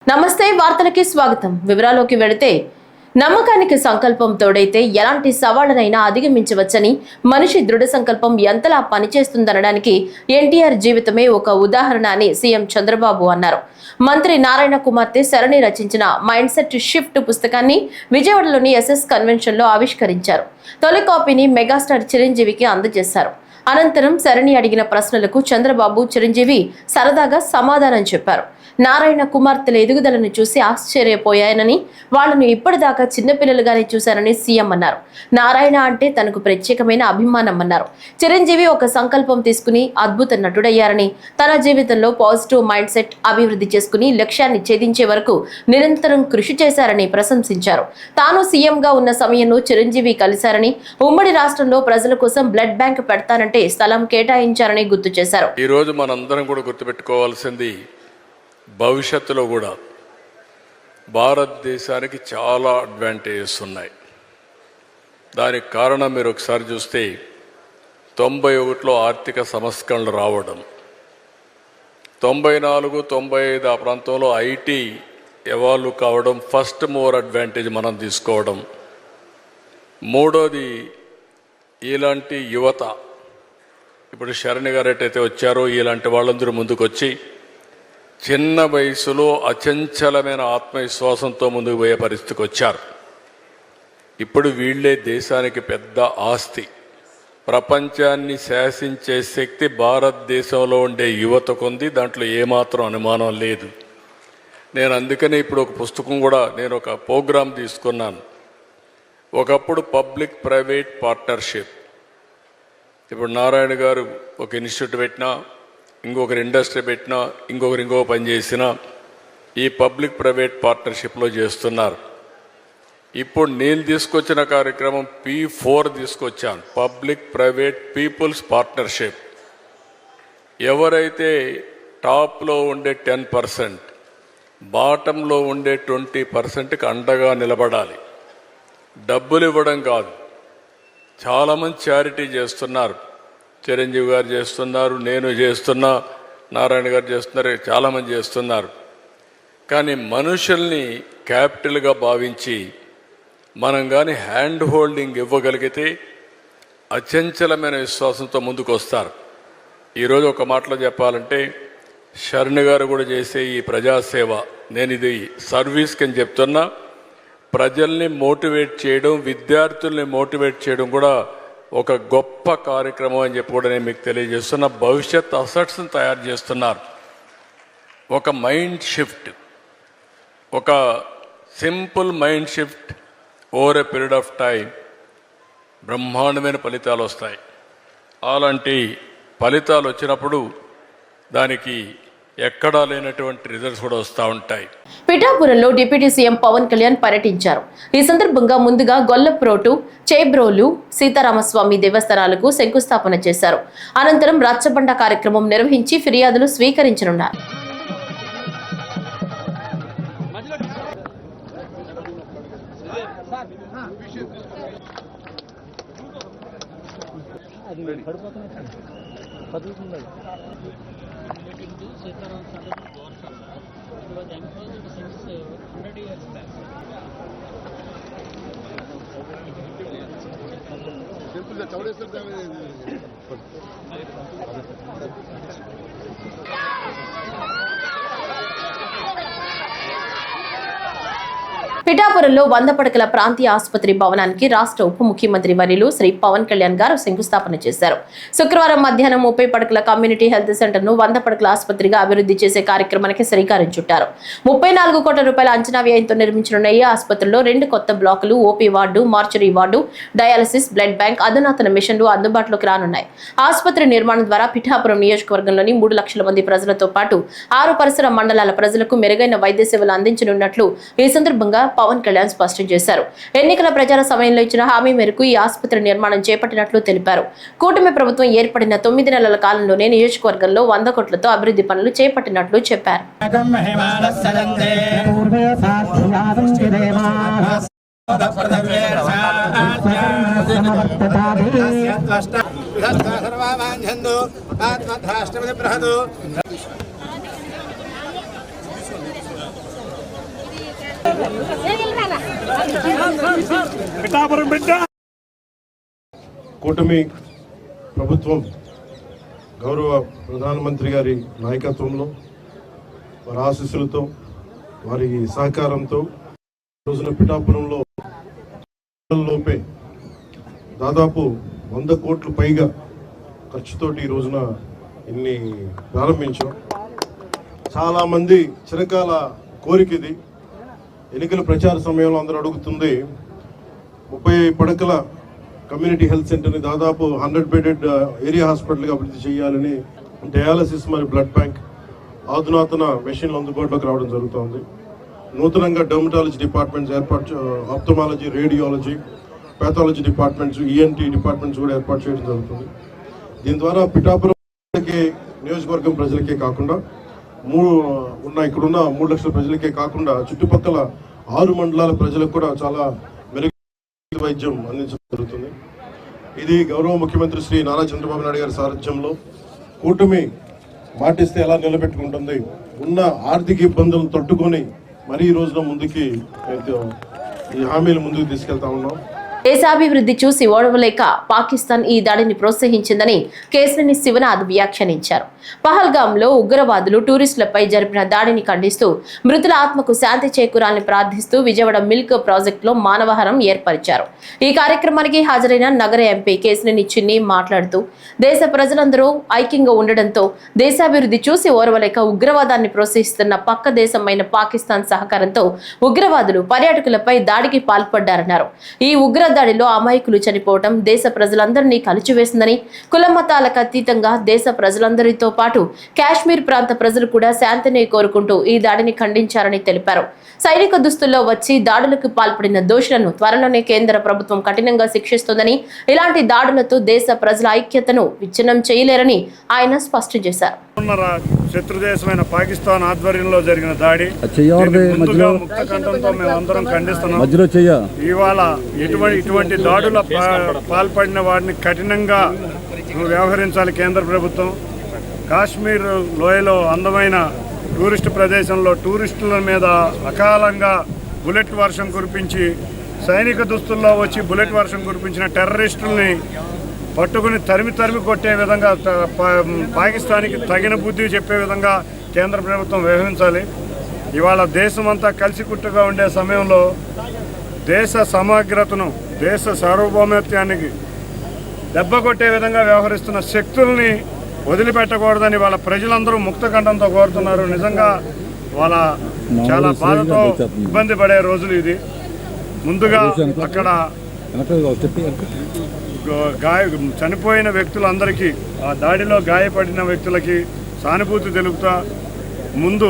నమస్తే వార్తలకి స్వాగతం. వివరాల్లోకి వెళితే నమ్మకానికి సంకల్పం తోడైతే ఎలాంటి సవాళ్లనైనా అధిగమించవచ్చని, మనిషి దృఢ సంకల్పం ఎంతలా పనిచేస్తుందనడానికి ఎన్టీఆర్ జీవితమే ఒక ఉదాహరణ అని సీఎం చంద్రబాబు అన్నారు. మంత్రి నారాయణ కుమార్తె శరణి రచించిన మైండ్ సెట్ షిఫ్ట్ పుస్తకాన్ని విజయవాడలోని ఎస్ఎస్ కన్వెన్షన్ లో ఆవిష్కరించారు. తొలి కాపీని మెగాస్టార్ చిరంజీవికి అందజేశారు. అనంతరం శరణి అడిగిన ప్రశ్నలకు చంద్రబాబు, చిరంజీవి సరదాగా సమాధానం చెప్పారు. నారాయణ కుమార్తెల ఎదుగుదలను చూసి ఆశ్చర్యపోయానని, వాళ్లను ఇప్పటిదాకా చిన్నపిల్లలుగానే చూశారని సీఎం అన్నారు. నారాయణ అంటే తనకు ప్రత్యేకమైన అభిమానం అన్నారు. చిరంజీవి ఒక సంకల్పం తీసుకుని అద్భుత నటుడయ్యారని, తన జీవితంలో పాజిటివ్ మైండ్ సెట్ అభివృద్ధి చేసుకుని లక్ష్యాన్ని ఛేదించే వరకు నిరంతరం కృషి చేశారని ప్రశంసించారు. తాను సీఎంగా ఉన్న సమయంలో చిరంజీవి కలిశారని, ఉమ్మడి రాష్ట్రంలో ప్రజల కోసం బ్లడ్ బ్యాంక్ పెడతానంటే స్థలం కేటాయించారని గుర్తు చేశారు. ఈ రోజు మనందరం కూడా గుర్తుపెట్టుకోవాల్సింది, భవిష్యత్తులో కూడా భారతదేశానికి చాలా అడ్వాంటేజెస్ ఉన్నాయి. దానికి కారణం మీరు ఒకసారి చూస్తే 91లో ఆర్థిక సంస్కరణలు రావడం, 94, 95 ఆ ప్రాంతంలో ఐటీ ఎవాల్వ్ కావడం, ఫస్ట్ మూవర్ అడ్వాంటేజ్ మనం తీసుకోవడం. మూడోది, ఇలాంటి యువత, ఇప్పుడు శరణి గారు ఎట్టయితే వచ్చారో ఇలాంటి వాళ్ళందరూ ముందుకు వచ్చి చిన్న వయసులో అచంచలమైన ఆత్మవిశ్వాసంతో ముందుకు పోయే పరిస్థితికి వచ్చారు. ఇప్పుడు వీళ్లే దేశానికి పెద్ద ఆస్తి. ప్రపంచాన్ని శాసించే శక్తి భారతదేశంలో ఉండే యువతకుంది, దాంట్లో ఏమాత్రం అనుమానం లేదు. నేను అందుకనే ఇప్పుడు ఒక పుస్తకం కూడా, నేను ఒక ప్రోగ్రాం తీసుకున్నాను. ఒకప్పుడు పబ్లిక్ ప్రైవేట్ పార్ట్నర్షిప్, ఇప్పుడు నారాయణ గారు ఒక ఇన్స్టిట్యూట్ పెట్టినా, ఇంకొకరు ఇండస్ట్రీ పెట్టినా, ఇంకొకరు ఇంకో పని చేసినా ఈ పబ్లిక్ ప్రైవేట్ పార్ట్నర్షిప్లో చేస్తున్నారు. ఇప్పుడు నేను తీసుకొచ్చిన కార్యక్రమం P4 తీసుకొచ్చాను, పబ్లిక్ ప్రైవేట్ పీపుల్స్ పార్ట్నర్షిప్. ఎవరైతే టాప్లో ఉండే 10%, బాటంలో ఉండే 20%కి అండగా నిలబడాలి. డబ్బులు ఇవ్వడం కాదు. చాలామంది చారిటీ చేస్తున్నారు. చిరంజీవి గారు చేస్తున్నారు, నేను చేస్తున్నా, నారాయణ గారు చేస్తున్నారు, చాలామంది చేస్తున్నారు. కానీ మనుషుల్ని క్యాపిటల్గా భావించి మనం కానీ హ్యాండ్ హోల్డింగ్ ఇవ్వగలిగితే అచంచలమైన విశ్వాసంతో ముందుకు వస్తారు. ఈరోజు ఒక మాటలో చెప్పాలంటే, శరణ్ గారు కూడా చేసే ఈ ప్రజాసేవ, నేను ఇది సర్వీస్కి అని చెప్తున్నా, ప్రజల్ని మోటివేట్ చేయడం, విద్యార్థుల్ని మోటివేట్ చేయడం కూడా ఒక గొప్ప కార్యక్రమం అని చెప్పి కూడా నేను మీకు తెలియజేస్తున్నా. భవిష్యత్ అసెట్స్ని తయారు చేస్తున్నారు. ఒక మైండ్ షిఫ్ట్, ఒక simple mind shift over a period of time బ్రహ్మాండమైన ఫలితాలు వస్తాయి. అలాంటి ఫలితాలు వచ్చినప్పుడు దానికి ఎక్కడా లేనటువంటి రిజల్ట్స్ కూడా వస్తూ ఉంటాయి. పిఠాపురంలో డిప్యూటీ సీఎం పవన్ కళ్యాణ్ పర్యటించారు. ఈ సందర్భంగా ముందుగా గొల్లప్రోటు, చేబ్రోలు, సీతారామస్వామి దేవస్థానాలకు శంకుస్థాపన చేశారు. అనంతరం రచ్చబండ కార్యక్రమం నిర్వహించి ఫిర్యాదులు స్వీకరించనున్నారు. పిఠాపురంలో 100 పడకల ప్రాంతీయ ఆసుపత్రి భవనానికి రాష్ట్ర ఉప ముఖ్యమంత్రి వర్యులు శ్రీ పవన్ కళ్యాణ్ గారు శంకుస్థాపన చేశారు. శుక్రవారం మధ్యాహ్నం 30 పడకల కమ్యూనిటీ హెల్త్ సెంటర్ ను 100 పడకల ఆసుపత్రిగా అభివృద్ధి చేసే కార్యక్రమానికి శ్రీకారం చుట్టారు. 34 కోట్ల రూపాయల అంచనా వ్యయంతో నిర్మించనున్న ఈ ఆసుపత్రిలో 2 కొత్త బ్లాకులు, OP ward, mortuary ward, dialysis, blood bank, అధునాతన మిషన్లు అందుబాటులోకి రానున్నాయి. ఆసుపత్రి నిర్మాణం ద్వారా పిఠాపురం నియోజకవర్గంలోని 3 లక్షల మంది ప్రజలతో పాటు 6 పరిసర మండలాల ప్రజలకు మెరుగైన వైద్య సేవలు అందించనున్నట్లు ఈ సందర్భంగా పవన్ కళ్యాణ్ స్పష్టం చేశారు. ఎన్నికల ప్రచార సమయంలో ఇచ్చిన హామీ మేరకు ఈ ఆసుపత్రి నిర్మాణం చేపట్టినట్లు తెలిపారు. కూటమి ప్రభుత్వం ఏర్పడిన 9 నెలల కాలంలోనే నియోజకవర్గంలో 100 కోట్లతో అభివృద్ధి పనులు చేపట్టినట్లు చెప్పారు. కూటమి ప్రభుత్వం గౌరవ ప్రధానమంత్రి గారి నాయకత్వంలో వారి ఆశీస్సులతో వారి సహకారంతో రోజున పిఠాపురంలో లోపే దాదాపు 100 కోట్ల పైగా ఖర్చుతోటి ఈ రోజున ఇన్ని ప్రారంభించాం. చాలామంది చిరకాల కోరిక ఇది. ఎన్నికల ప్రచార సమయంలో అందరూ అడుగుతుంది 30 పడకల కమ్యూనిటీ హెల్త్ సెంటర్ని దాదాపు 100 బెడెడ్ ఏరియా హాస్పిటల్గా అభివృద్ధి చేయాలని, డయాలసిస్ మరియు బ్లడ్ బ్యాంక్ ఆధునాతన మెషిన్లు అందుబాటులోకి రావడం జరుగుతుంది. నూతనంగా డర్మటాలజీ డిపార్ట్మెంట్స్ ఏర్పాటు, ophthalmology, radiology, pathology departments, ENT departments కూడా ఏర్పాటు చేయడం జరుగుతుంది. దీని ద్వారా పిఠాపురం నియోజకవర్గం ప్రజలకే కాకుండా ఇక్కడున్న 3 లక్షల ప్రజలకే కాకుండా చుట్టుపక్కల 6 మండలాల ప్రజలకు కూడా చాలా మెరుగైన వైద్యం అందించడం జరుగుతుంది. ఇది గౌరవ ముఖ్యమంత్రి శ్రీ నారా చంద్రబాబు నాయుడు గారి సారథ్యంలో కూటమి మాటిస్తే ఎలా నిలబెట్టుకుంటుంది, ఉన్న ఆర్థిక ఇబ్బందులను తట్టుకొని మరీ ఈ రోజున ముందుకి ఈ హామీలు ముందుకు తీసుకెళ్తా ఉన్నాం. దేశాభివృద్ధి చూసి ఓడవలేక పాకిస్తాన్ ఈ దాడిని ప్రోత్సహించిందని కేశినేని శివనాథ్ వ్యాఖ్యానించారు. పహల్గాంలో ఉగ్రవాదులు టూరిస్టులపై జరిపిన దాడిని ఖండిస్తూ మృతుల ఆత్మకు శాంతి చేకూరాలని ప్రార్థిస్తూ విజయవాడ మిల్క్ ప్రాజెక్టులో మానవహారం ఏర్పరిచారు. ఈ కార్యక్రమానికి హాజరైన నగర ఎంపీ కేశినేని చిన్ని మాట్లాడుతూ దేశ ప్రజలందరూ ఐక్యంగా ఉండడంతో దేశాభివృద్ధి చూసి ఓర్వలేక ఉగ్రవాదాన్ని ప్రోత్సహిస్తున్న పక్క దేశమైన పాకిస్తాన్ సహకారంతో ఉగ్రవాదులు పర్యాటకులపై దాడికి పాల్పడ్డారన్నారు. ఈ ఉగ్ర దాడిలో అమాయకులు చనిపోవడం దేశ ప్రజలందరినీ కలిచివేసిందని, కుల మతాలకు అతీతంగా దేశ ప్రజలందరితో పాటు కాశ్మీర్ ప్రాంత ప్రజలు కూడా శాంతిని కోరుకుంటూ ఈ దాడిని ఖండించారని తెలిపారు. సైనిక దుస్తుల్లో వచ్చి దాడులకు పాల్పడిన దోషులను త్వరలోనే కేంద్ర ప్రభుత్వం కఠినంగా శిక్షిస్తుందని, ఇలాంటి దాడులతో దేశ ప్రజల ఐక్యతను విచ్ఛిన్నం చేయలేరని ఆయన స్పష్టం చేశారు. శత్రుదేశమైన పాకిస్తాన్ ఆధ్వర్యంలో జరిగిన దాడి ముక్త కంఠంతో మేమందరం ఖండిస్తున్నాం. ఇవాళ ఇటువంటి దాడుల పాల్పడిన వారిని కఠినంగా వ్యవహరించాలి కేంద్ర ప్రభుత్వం. కాశ్మీర్ లోయలో అందమైన టూరిస్టు ప్రదేశంలో టూరిస్టుల మీద అకాలంగా బుల్లెట్ వర్షం కురిపించి, సైనిక దుస్తుల్లో వచ్చి బుల్లెట్ వర్షం కురిపించిన టెర్రరిస్టుల్ని పట్టుకుని తరిమి కొట్టే విధంగా పాకిస్తాన్కి తగిన బుద్ధి చెప్పే విధంగా కేంద్ర ప్రభుత్వం వ్యవహరించాలి. ఇవాళ దేశమంతా కలిసికట్టుగా ఉండే సమయంలో దేశ సమగ్రతను, దేశ సార్వభౌమత్యానికి దెబ్బ కొట్టే విధంగా వ్యవహరిస్తున్న శక్తుల్ని వదిలిపెట్టకూడదని వాళ్ళ ప్రజలందరూ ముక్తకంఠంతో కోరుతున్నారు. నిజంగా వాళ్ళ చాలా బాధతో ఇబ్బంది పడే రోజులు ఇది. ముందుగా అక్కడ చనిపోయిన వ్యక్తులందరికీ, ఆ దాడిలో గాయపడిన వ్యక్తులకి సానుభూతి తెలుపుతా, ముందు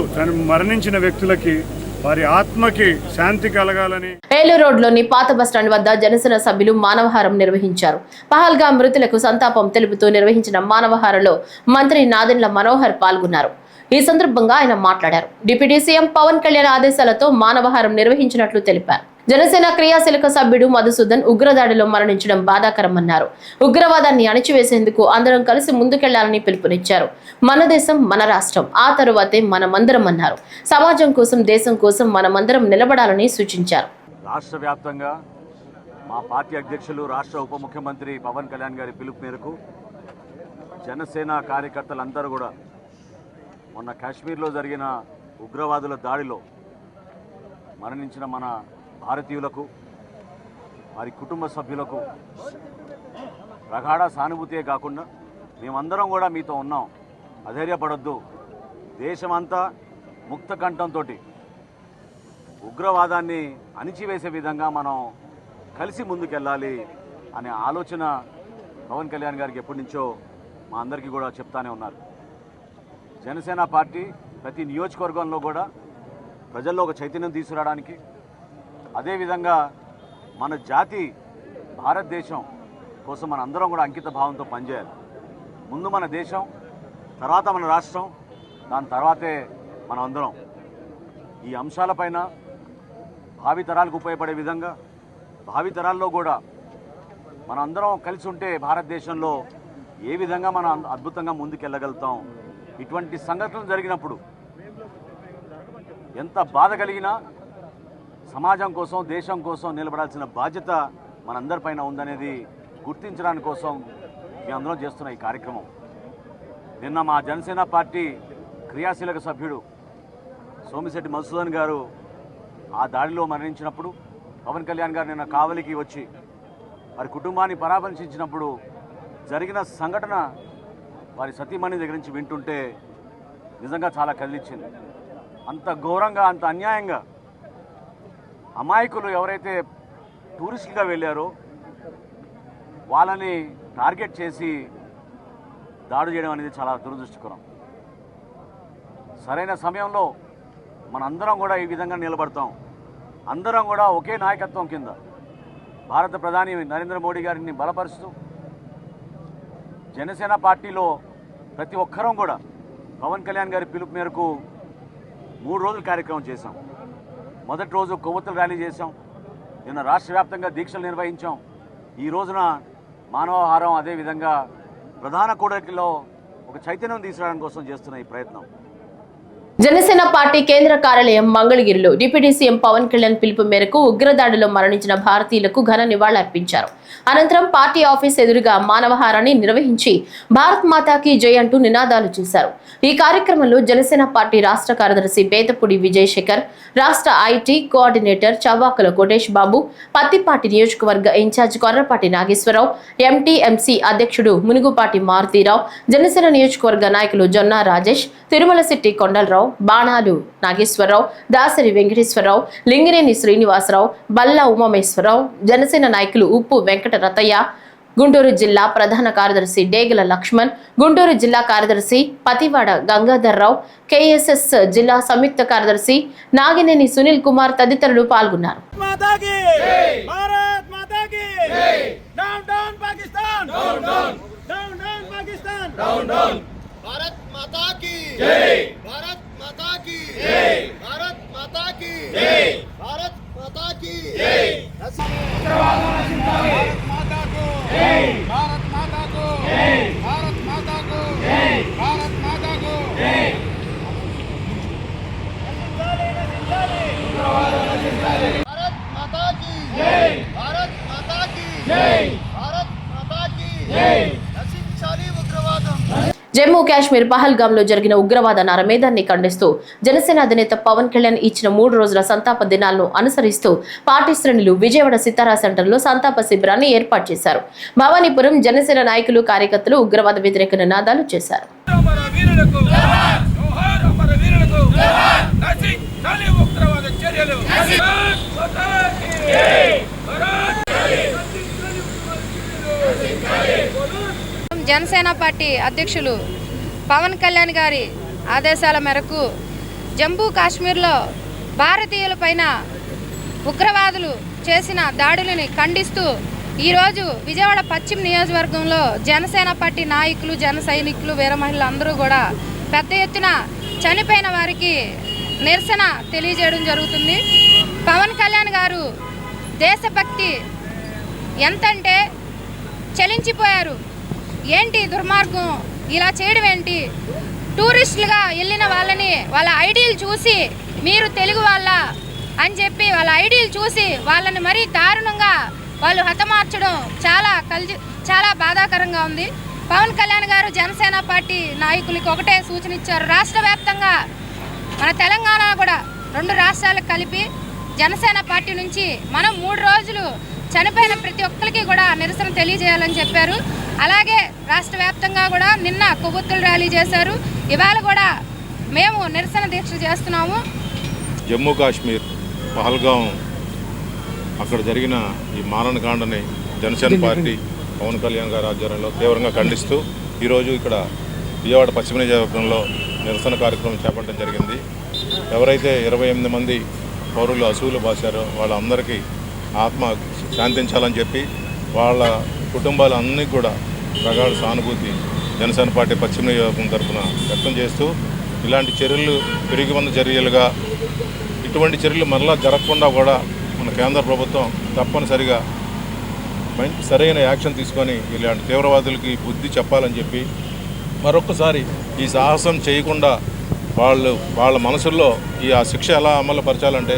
మరణించిన వ్యక్తులకి వారి ఆత్మకి శాంతి కలగాలని ఏలూరు రోడ్లోని పాత బస్టాండ్ వద్ద జనసేన సభ్యులు మానవహారం నిర్వహించారు. పహల్గాం మృతులకు సంతాపం తెలుపుతూ నిర్వహించిన మానవహారంలో మంత్రి నాదెండ్ల మనోహర్ పాల్గొన్నారు. ఈ సందర్భంగా ఆయన మాట్లాడారు. డిప్యూటీ సీఎం పవన్ కళ్యాణ్ ఆదేశాలతో మానవహారం నిర్వహించినట్లు తెలిపారు. జనసేన క్రియాశీలక సభ్యుడు మధుసూదన్ ఉగ్రదాడిలో మరణించడం బాధాకరమన్నారు. ఉగ్రవాదాన్ని అణిచివేసేందుకు అందరం కలిసి ముందుకెళ్లాలని పిలుపునిచ్చారు. మన దేశం, మన రాష్ట్రం, ఆ తరువాతే మనమందరం అన్నారు. సమాజం కోసం, దేశం కోసం మనమందరం నిలబడాలని సూచించారు. రాష్ట్ర వ్యాప్తంగా మా పార్టీ అధ్యక్షులు, రాష్ట్ర ఉప ముఖ్యమంత్రి పవన్ కళ్యాణ్ గారి పిలుపు మేరకు జనసేన కార్యకర్తలందరూ కూడా మొన్న కాశ్మీర్లో జరిగిన ఉగ్రవాదుల దాడిలో మరణించిన మన భారతీయులకు, వారి కుటుంబ సభ్యులకు ప్రగాఢ సానుభూతే కాకుండా మేమందరం కూడా మీతో ఉన్నాం, అధైర్యపడొద్దు, దేశమంతా ముక్త కంఠంతో ఉగ్రవాదాన్ని అణిచివేసే విధంగా మనం కలిసి ముందుకెళ్ళాలి అనే ఆలోచన పవన్ కళ్యాణ్ గారికి ఎప్పటి నుంచో మా అందరికీ కూడా చెప్తానే ఉన్నారు. జనసేన పార్టీ ప్రతి నియోజకవర్గంలో కూడా ప్రజల్లో ఒక చైతన్యం తీసుకురావడానికి, అదేవిధంగా మన జాతి భారతదేశం కోసం మన అందరం కూడా అంకిత భావంతో పనిచేయాలి. ముందు మన దేశం, తర్వాత మన రాష్ట్రం, దాని తర్వాతే మనం అందరం. ఈ అంశాలపైన భావితరాలకు ఉపయోగపడే విధంగా, భావితరాల్లో కూడా మనం అందరం కలిసి ఉంటే భారతదేశంలో ఏ విధంగా మనం అద్భుతంగా ముందుకెళ్ళగలుగుతాం. ఇటువంటి సంఘటనలు జరిగినప్పుడు ఎంత బాధ కలిగినా సమాజం కోసం, దేశం కోసం నిలబడాల్సిన బాధ్యత మనందరిపైన ఉందనేది గుర్తించడానికి కోసం మేమందరం చేస్తున్న ఈ కార్యక్రమం. నిన్న మా జనసేన పార్టీ క్రియాశీలక సభ్యుడు సోమిశెట్టి మధుసూదన్ గారు ఆ దాడిలో మరణించినప్పుడు పవన్ కళ్యాణ్ గారు నిన్న కావలికి వచ్చి వారి కుటుంబాన్ని పరామర్శించినప్పుడు జరిగిన సంఘటన వారి సతీమణి దగ్గర నుంచి వింటుంటే నిజంగా చాలా కదిలించింది. అంత ఘోరంగా, అంత అన్యాయంగా అమాయకులు ఎవరైతే టూరిస్టులుగా వెళ్ళారో వాళ్ళని టార్గెట్ చేసి దాడి చేయడం అనేది చాలా దురదృష్టకరం. సరైన సమయంలో మనందరం కూడా ఈ విధంగా నిలబడతాం. అందరం కూడా ఒకే నాయకత్వం కింద భారత ప్రధాని నరేంద్ర మోడీ గారిని బలపరుస్తూ జనసేన పార్టీలో ప్రతి ఒక్కరం కూడా పవన్ కళ్యాణ్ గారి పిలుపు మేరకు 3 రోజుల కార్యక్రమం చేశాం. మొదటి రోజు కొవ్వొత్తుల ర్యాలీ చేశాం. నిన్న రాష్ట్ర వ్యాప్తంగా దీక్షలు నిర్వహించాం. ఈ రోజున మానవాహారం, అదేవిధంగా ప్రధాన కూడలిలో ఒక చైతన్యం తీసుకురావడం కోసం చేస్తున్న ఈ ప్రయత్నం. జనసేన పార్టీ కేంద్ర కార్యాలయం మంగళగిరిలో డిప్యూటీ సీఎం పవన్ కళ్యాణ్ పిలుపు మేరకు ఉగ్రదాడిలో మరణించిన భారతీయులకు ఘన నివాళులర్పించారు. అనంతరం పార్టీ ఆఫీస్ ఎదురుగా మానవహారాన్ని నిర్వహించి భారత్ మాతాకి జై అంటూ నినాదాలు చేశారు. ఈ కార్యక్రమంలో జనసేన పార్టీ రాష్ట్ర కార్యదర్శి బేతపూడి విజయశేఖర్, రాష్ట్ర ఐటీ కోఆర్డినేటర్ చవ్వాకుల కోటేష్ బాబు, పత్తిపాటి నియోజకవర్గ ఇన్ఛార్జ్ కొర్రపాటి నాగేశ్వరరావు, ఎంటీఎంసీ అధ్యక్షుడు మునుగుపాటి మారుతీరావు, జనసేన నియోజకవర్గ నాయకులు జొన్నా రాజేష్, తిరుమల శెట్టి కొండలరావు, బాణాలు నాగేశ్వరరావు, దాసరి వెంకటేశ్వరరావు, లింగినేని శ్రీనివాసరావు, బల్లా ఉమామేశ్వరరావు, జనసేన నాయకులు ఉప్పు వెంకట రతయ్య, గుంటూరు జిల్లా ప్రధాన కార్యదర్శి డేగల లక్ష్మణ్, గుంటూరు జిల్లా కార్యదర్శి పతివాడ గంగాధర్రావు, కేఎస్ఎస్ జిల్లా సంయుక్త కార్యదర్శి నాగినేని సునీల్ కుమార్ తదితరులు పాల్గొన్నారు. भारत माता की जय, भारत माता की जय, भारत माता की जय, भारत माता की जय, भारत माता को जय, भारत माता को जय, भारत माता को जय, भारत माता को जय, भारत माता की जय, भारत माता की जय, भारत माता की जय, నశించాలి ఉగ్రవాదం. జమ్మూ కాశ్మీర్ పహల్గామ్లో జరిగిన ఉగ్రవాద నరమేధాన్ని ఖండిస్తూ జనసేన అధినేత పవన్ కళ్యాణ్ ఇచ్చిన 3 రోజుల సంతాప దినాలను అనుసరిస్తూ పార్టీ శ్రేణులు విజయవాడ సితారా సెంటర్లో సంతాప శిబిరాన్ని ఏర్పాటు చేశారు. భవానీపురం జనసేన నాయకులు, కార్యకర్తలు ఉగ్రవాద వ్యతిరేక నినాదాలు చేశారు. జనసేన పార్టీ అధ్యక్షులు పవన్ కళ్యాణ్ గారి ఆదేశాల మేరకు జమ్మూ కాశ్మీర్లో భారతీయులపైన ఉగ్రవాదులు చేసిన దాడులని ఖండిస్తూ ఈరోజు విజయవాడ పశ్చిమ నియోజకవర్గంలో జనసేన పార్టీ నాయకులు, జన సైనికులు, వీర మహిళలు అందరూ కూడా పెద్ద ఎత్తున చనిపోయిన వారికి నిరసన తెలియజేయడం జరుగుతుంది. పవన్ కళ్యాణ్ గారు దేశభక్తి ఎంతంటే చలించిపోయారు. ఏంటి దుర్మార్గం, ఇలా చేయడం ఏంటి? టూరిస్టులుగా వెళ్ళిన వాళ్ళని వాళ్ళ ఐడీలు చూసి మీరు తెలుగు వాళ్ళ అని చెప్పి వాళ్ళ ఐడీలు చూసి వాళ్ళని మరీ దారుణంగా వాళ్ళు హతమార్చడం చాలా బాధాకరంగా ఉంది. పవన్ కళ్యాణ్ గారు జనసేన పార్టీ నాయకులకి ఒకటే సూచన ఇచ్చారు. రాష్ట్ర వ్యాప్తంగా మన తెలంగాణ కూడా 2 రాష్ట్రాలకు కలిపి జనసేన పార్టీ నుంచి మనం 3 రోజులు చనిపోయిన ప్రతి ఒక్కరికి కూడా నిరసన తెలియజేయాలని చెప్పారు. అలాగే రాష్ట్ర వ్యాప్తంగా కూడా నిన్న కొవ్వొత్తుల ర్యాలీ చేశారు. ఇవాళ కూడా మేము నిరసన దీక్ష చేస్తున్నాము. జమ్మూ కాశ్మీర్ పహల్గాం అక్కడ జరిగిన ఈ మారణకాండని జనసేన పార్టీ పవన్ కళ్యాణ్ గారి ఆధ్వర్యంలో తీవ్రంగా ఖండిస్తూ ఈరోజు ఇక్కడ విజయవాడ పశ్చిమ నియోజకవర్గంలో నిరసన కార్యక్రమం చేపట్టడం జరిగింది. ఎవరైతే 28 మంది పౌరులు అసూలు బాసారో వాళ్ళందరికీ ఆత్మ శాంతించాలని చెప్పి వాళ్ళ కుటుంబాలన్నీ కూడా ప్రగాఢ సానుభూతి జనసేన పార్టీ పశ్చిమ నియోజకవర్గం తరఫున వ్యక్తం చేస్తూ ఇలాంటి చర్యలు పెరిగి ఉన్న చర్యలుగా ఇటువంటి చర్యలు మరలా జరగకుండా కూడా మన కేంద్ర ప్రభుత్వం తప్పనిసరిగా సరైన యాక్షన్ తీసుకొని ఇలాంటి తీవ్రవాదులకి బుద్ధి చెప్పాలని చెప్పి మరొకసారి ఈ సాహసం చేయకుండా వాళ్ళ మనసుల్లో ఆ శిక్ష ఎలా అమలు పరచాలంటే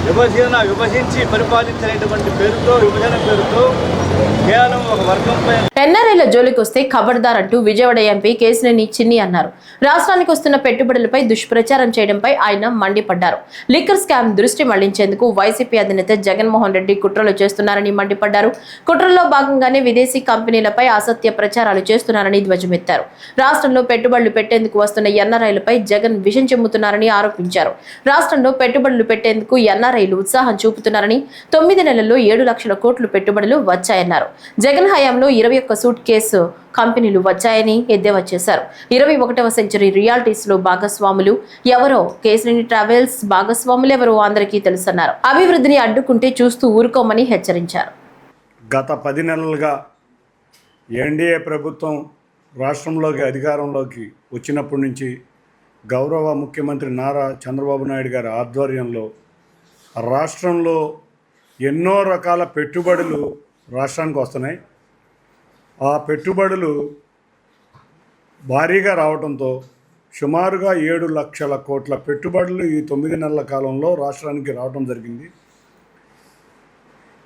విభజించి పరిపాలించినటువంటి పేరుతో విభజన పేరుతో కేవలం ఒక వర్గంపై ఎన్ఆర్ఐల జోలికి వస్తే ఖబర్దార్ అంటూ విజయవాడ ఎంపీ కేశినేని చిన్ని అన్నారు. రాష్ట్రానికి వస్తున్న పెట్టుబడులపై దుష్ప్రచారం చేయడంపై ఆయన మండిపడ్డారు. లిక్కర్ స్కామ్ దృష్టి మళ్లించేందుకు వైసీపీ అధినేత జగన్మోహన్ రెడ్డి కుట్రలు చేస్తున్నారని మండిపడ్డారు. కుట్రల్లో భాగంగానే విదేశీ కంపెనీలపై అసత్య ప్రచారాలు చేస్తున్నారని ధ్వజమెత్తారు. రాష్ట్రంలో పెట్టుబడులు పెట్టేందుకు వస్తున్న ఎన్ఆర్ఐలపై జగన్ విషం చెమ్ముతున్నారని ఆరోపించారు. రాష్ట్రంలో పెట్టుబడులు పెట్టేందుకు ఎన్ఆర్ఐలు ఉత్సాహం చూపుతున్నారని 9 నెలల్లో 7 లక్షల కోట్లు పెట్టుబడులు వచ్చాయన్నారు. జగన్ హయాంలో 21 సూట్ కేసు కంపెనీలు వచ్చాయని ఎద్దేవా చేశారు. 21వ సెంచరీ రియాలిటీస్ లో భాగస్వాములు ఎవరో, కేశినేని ట్రావెల్స్ భాగస్వాములు ఎవరో అందరికీ తెలుసన్నారు. అభివృద్ధిని అడ్డుకుంటే చూస్తూ ఊరుకోమని హెచ్చరించారు. గత 10 నెలలుగా ఎన్డీఏ ప్రభుత్వం రాష్ట్రంలోకి అధికారంలోకి వచ్చినప్పటి నుంచి గౌరవ ముఖ్యమంత్రి నారా చంద్రబాబు నాయుడు గారి ఆధ్వర్యంలో రాష్ట్రంలో ఎన్నో రకాల పెట్టుబడులు రాష్ట్రానికి వస్తున్నాయి. ఆ పెట్టుబడులు భారీగా రావడంతో సుమారుగా 7 లక్షల కోట్ల పెట్టుబడులు ఈ 9 నెలల కాలంలో రాష్ట్రానికి రావడం జరిగింది.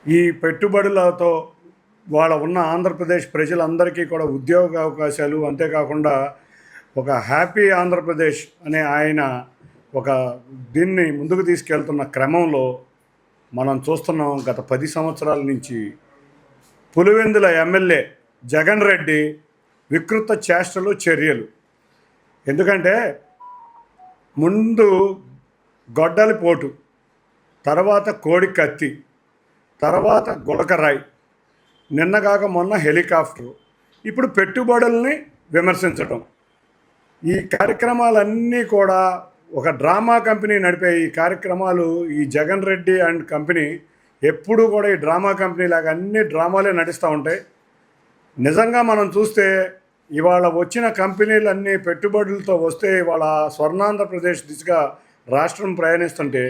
ఈ పెట్టుబడులతో వాళ్ళ ఉన్న ఆంధ్రప్రదేశ్ ప్రజలందరికీ కూడా ఉద్యోగ అవకాశాలు, అంతేకాకుండా ఒక హ్యాపీ ఆంధ్రప్రదేశ్ అనే ఆయన ఒక దీన్ని ముందుకు తీసుకెళ్తున్న క్రమంలో మనం చూస్తున్నాం. గత 10 సంవత్సరాల నుంచి పులివెందుల ఎమ్మెల్యే జగన్ రెడ్డి వికృత చేష్టలు, చర్యలు. ఎందుకంటే ముందు గొడ్డలి పోటు, తర్వాత కోడి కత్తి, తర్వాత గులకరాయి, నిన్నగాక మొన్న హెలికాప్టరు, ఇప్పుడు పెట్టుబడుల్ని విమర్శించడం. ఈ కార్యక్రమాలన్నీ కూడా ఒక డ్రామా కంపెనీ నడిపే ఈ కార్యక్రమాలు, ఈ జగన్ రెడ్డి అండ్ కంపెనీ ఎప్పుడూ కూడా ఈ డ్రామా కంపెనీ లాగా అన్ని డ్రామాలే నడుస్తూ ఉంటాయి. నిజంగా మనం చూస్తే ఇవాళ వచ్చిన కంపెనీలన్నీ పెట్టుబడులతో వస్తే ఇవాళ స్వర్ణాంధ్రప్రదేశ్ దిశగా రాష్ట్రం ప్రయాణిస్తుంటే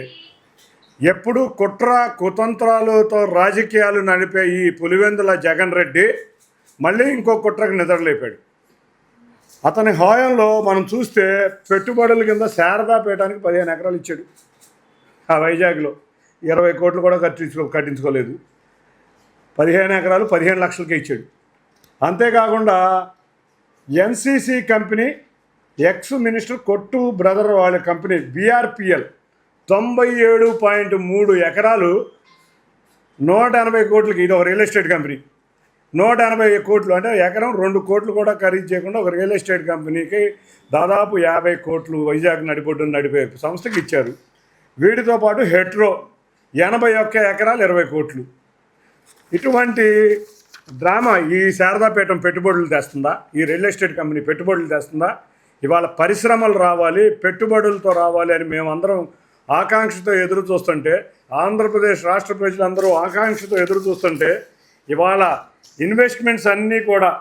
ఎప్పుడు కుట్ర కుతంత్రాలతో రాజకీయాలు నడిపే ఈ పులివెందుల జగన్ రెడ్డి మళ్ళీ ఇంకో కుట్రకు నిద్రలేపాడు. అతని హయాంలో మనం చూస్తే పెట్టుబడుల కింద శారదాపేటానికి 15 ఎకరాలు ఇచ్చాడు. ఆ వైజాగ్లో 20 కోట్లు కూడా కట్టించుకోలేదు. 15 ఎకరాలు 15 లక్షలకే ఇచ్చాడు. అంతేకాకుండా ఎన్సీసీ కంపెనీ, ఎక్స్ మినిస్టర్ కొట్టు బ్రదర్ వాళ్ళ కంపెనీ బీఆర్పీఎల్ 97.3 ఎకరాలు 180 కోట్లకి, ఇది ఒక రియల్ ఎస్టేట్ కంపెనీ, 180 కోట్లు అంటే ఎకరం 2 కోట్లు కూడా ఖరీదు చేయకుండా ఒక రియల్ ఎస్టేట్ కంపెనీకి దాదాపు 50 కోట్లు వైజాగ్ నడిపే సంస్థకి ఇచ్చారు. వీటితో పాటు హెట్రో 81 ఎకరాలు 20 కోట్లు. ఇటువంటి డ్రామా ఈ శారదాపేటం పెట్టుబడులు తెస్తుందా? ఈ రియల్ ఎస్టేట్ కంపెనీ పెట్టుబడులు తెస్తుందా? ఇవాళ పరిశ్రమలు రావాలి, పెట్టుబడులతో రావాలి అని మేమందరం ఆకాంక్షతో ఎదురు చూస్తుంటే, ఆంధ్రప్రదేశ్ రాష్ట్ర ప్రజలందరూ ఆకాంక్షతో ఎదురు చూస్తుంటే ఇవాళ ఇన్వెస్ట్మెంట్స్ అన్నీ కూడా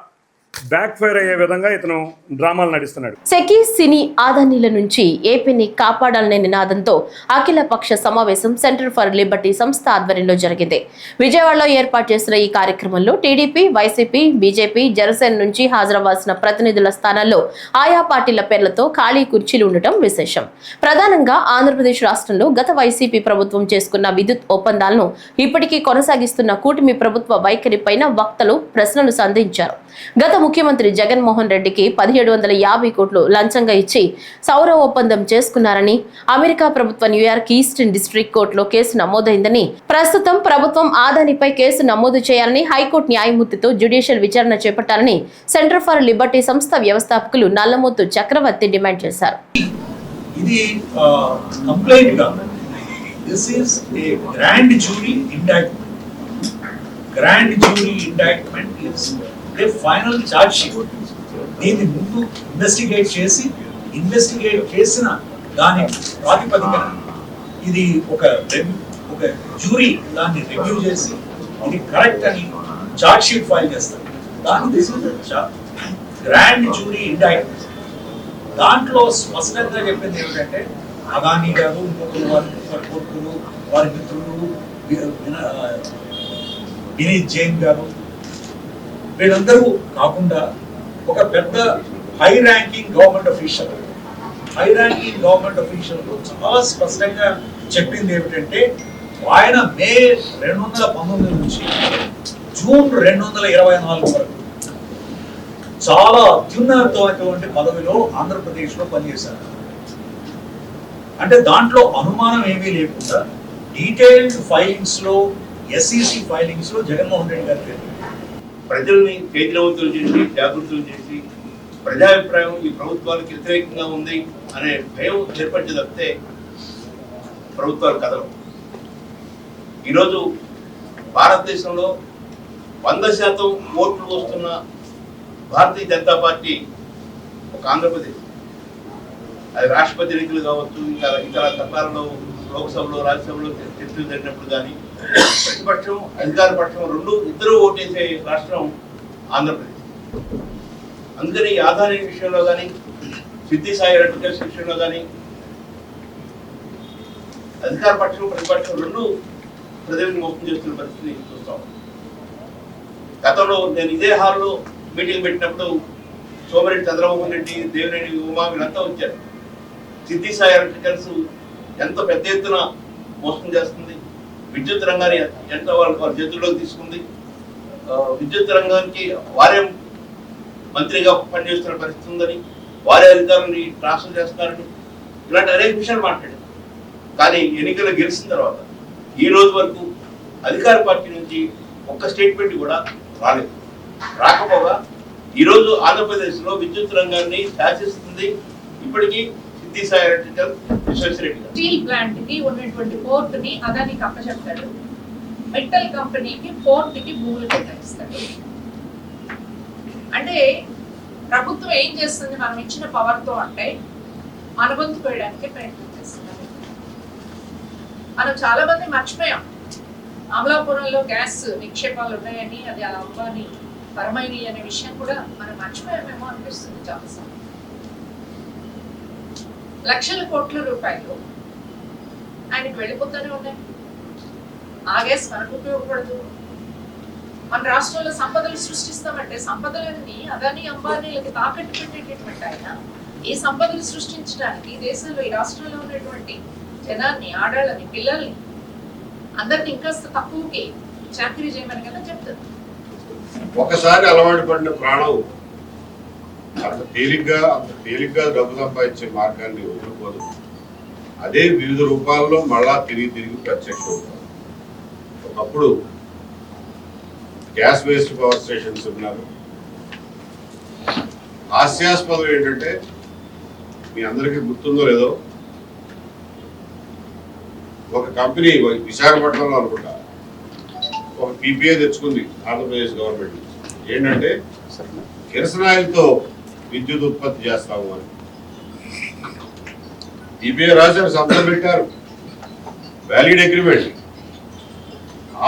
బ్యాక్ ఫైర్ అయ్యే విధంగా ఇతను డ్రామాలు నడిస్తున్నాడు. సెకీ సినీ ఆదానీల నుంచి ఏపీని కాపాడాలనే నినాదంతో అఖిలపక్ష సమావేశం సెంటర్ ఫర్ లిబర్టీ సంస్థ ఆధ్వర్యంలో జరిగింది. విజయవాడలో ఏర్పాటు చేసిన ఈ కార్యక్రమంలో టీడీపీ, వైసీపీ, బీజేపీ, జనసేన నుంచి హాజరవ్వాల్సిన ప్రతినిధుల స్థానాల్లో ఆయా పార్టీల పేర్లతో ఖాళీ కుర్చీలు ఉండటం విశేషం. ప్రధానంగా ఆంధ్రప్రదేశ్ రాష్ట్రంలో గత వైసీపీ ప్రభుత్వం చేసుకున్న విద్యుత్ ఒప్పందాలను ఇప్పటికీ కొనసాగిస్తున్న కూటమి ప్రభుత్వ వైఖరి పైన వక్తలు ప్రశ్నలు సంధించారు. గత ముఖ్యమంత్రి జగన్మోహన్ రెడ్డికి 1750 కోట్లు లంచంగా ఇచ్చి సౌర ఒప్పందం చేసుకున్నారని అమెరికా ప్రభుత్వ న్యూయార్క్ ఈస్టర్న్ డిస్ట్రిక్ట్ కోర్టులో కేసు నమోదైందని, ప్రస్తుతం ప్రభుత్వం ఆదానిపై కేసు నమోదు చేయాలని హైకోర్టు న్యాయమూర్తితో జ్యుడిషియల్ విచారణ చేపట్టాలని సెంటర్ ఫర్ లిబర్టీ సంస్థ వ్యవస్థాపకులు నల్లమోతు చక్రవర్తి డిమాండ్ చేశారు. ఇది కంప్లైంట్ గా this is a grand jury indictment. Grand jury indictment is a final charge sheet. దీన్ని ముందు ఇన్వెస్టిగేట్ చేసిన దాని ప్రాతిపదికన ఇది ఒక జ్యూరీ దాన్ని రివ్యూ చేసి ఇది కరెక్ట్ అని ఛార్జ్ షీట్ ఫైల్ చేస్తారు. దాని దిస్ ఇస్ గ్రాండ్ జ్యూరీ ఇండాక్ట్మెంట్. దాంట్లో స్పష్టంగా చెప్పింది ఏమిటంటే అదానీ గారు, ఇంకొకరు వారి కొడుకులు, వారి మిత్రులు, వినీత్ జైన్ గారు, వీళ్ళందరూ కాకుండా ఒక పెద్ద హై ర్యాంకింగ్ గవర్నమెంట్ అఫీషియల్ చాలా స్పష్టంగా చెప్పింది ఏమిటంటే ఆయన మే 2019 నుంచి జూన్ 2024 వరకు చాలా అత్యున్నతమైనటువంటి పదవిలో ఆంధ్రప్రదేశ్లో పనిచేశారు. అంటే దాంట్లో అనుమానం ఏమీ లేకుండా డీటెయిల్డ్ ఫైలింగ్స్ లో, ఎస్ఈసి ఫైలింగ్స్ లో జగన్మోహన్ రెడ్డి గారు పేరు. ప్రజల్ని చైతన్యవంతులు చేసి, జాగృతులు చేసి, ప్రజాభిప్రాయం ఈ ప్రభుత్వానికి వ్యతిరేకంగా ఉంది అనే భయం ఏర్పరిచి తప్పితే ప్రభుత్వాలు కదలవు. ఈరోజు భారతదేశంలో 100% ఓట్లు వస్తున్న భారతీయ జనతా పార్టీ ఒక ఆంధ్రప్రదేశ్. అది రాష్ట్రపతి ఎన్నికలు కావచ్చు, ఇంకా ఇతర తరుణాలలో లోక్సభలో, రాజ్యసభలో చర్చలు జరిగినప్పుడు కానీ ప్రతిపక్షం, అధికార పక్షం ఇద్దరూ ఓటేసే రాష్ట్రం ఆంధ్రప్రదేశ్. అందుకని ఈ ఆదాయ విషయంలో కానీ, సిద్ధి సాయి ఎలక్ట్రికల్స్ విషయంలో కానీ అధికార పక్షం, ప్రతిపక్షం ప్రజలకు మోసం చేస్తున్న పరిస్థితిని చూస్తాం. గతంలో నేను ఇదే హాల్లో మీటింగ్ పెట్టినప్పుడు సోమిరెడ్డి చంద్రమోహన్ రెడ్డి, దేవినేని ఉమా వీళ్ళంతా వచ్చారు. సిద్ధి సాయి ఎలక్ట్రికల్స్ ఎంత పెద్ద ఎత్తున మోసం చేస్తుంది, విద్యుత్ రంగాన్ని ఎంత వాళ్ళ చేతుల్లోకి తీసుకుంది, విద్యుత్ రంగానికి వారే మంత్రిగా పనిచేస్తున్న పరిస్థితి ఉందని, వారే అధికారులని ట్రాన్స్ఫర్ చేస్తున్నారని, ఇలాంటి అనేక విషయాలు మాట్లాడారు. కానీ ఎన్నికలు గెలిచిన తర్వాత ఈ రోజు వరకు అధికార పార్టీ నుంచి ఒక్క స్టేట్మెంట్ కూడా రాలేదు. రాకపోగా ఈరోజు ఆంధ్రప్రదేశ్లో విద్యుత్ రంగాన్ని శాసిస్తుంది ఇప్పటికీ సిద్ధి సాయి ఎలక్ట్రికల్ విశ్వేశ్వరరెడ్డి గారు. స్టీల్ ప్లాంట్ కి ఉన్నటువంటి పోర్ట్ ని అదానికి అప్పచెప్తాడు, మెటల్ కంపెనీకి పోర్ట్ కి భూములు కేటాయిస్తాడు. అంటే ప్రభుత్వం ఏం చేస్తుంది, మనం ఇచ్చిన పవర్ తో అంటే అనుబంధ పోయడానికి ప్రయత్నం చేస్తున్నారు. మనం చాలా మంది మర్చిపోయాం, అమలాపురంలో గ్యాస్ నిక్షేపాలు ఉన్నాయని, అది అలా అవ్వని పరమైనవి అనే విషయం కూడా మనం మర్చిపోయామేమో అనిపిస్తుంది చాలాసార్లు. లక్షల కోట్ల రూపాయలు ఆయనకు వెళ్ళిపోతూనే ఉన్నాయి. ఆ గ్యాస్ మనకు ఉపయోగపడదు. మన రాష్ట్రంలో సంపదలు సృష్టిస్తామంటే సంపదలని అదాని అంబానీలకి తాకట్టు పెట్టేటటువంటి ఆయన ఈ సంపదలు సృష్టించడానికి దేశంలో, ఈ రాష్ట్రంలో ఉన్నటువంటి జనాన్ని, ఆడాళ్ళని, పిల్లల్ని అందరిని ఇంకాస్త తక్కువకి చాకరీ చేయమని కదా చెప్తారు. ఒకసారి అలవాటు పడిన ప్రాణం అంత తేలిగ్గా డబ్బు సంపాదించే మార్గాన్ని వదులుకోదు. అదే వివిధ రూపాల్లో మళ్ళా తిరిగి ప్రత్యక్షం అవుతారు. ఒకప్పుడు గ్యాస్ వేస్ట్ పవర్ స్టేషన్స్ ఉన్నారు. హాస్యాస్పదం ఏంటంటే, మీ అందరికీ గుర్తుందో లేదో, ఒక కంపెనీ విశాఖపట్నంలో అనుకుంటా ఒక పీపీఏ తెచ్చుకుంది ఆంధ్రప్రదేశ్ గవర్నమెంట్. ఏంటంటే కిరసనాయిల్తో విద్యుత్ ఉత్పత్తి చేస్తాము అని పీపీఏ రాశారు, సంతకం పెట్టారు, వ్యాలిడ్ అగ్రిమెంట్.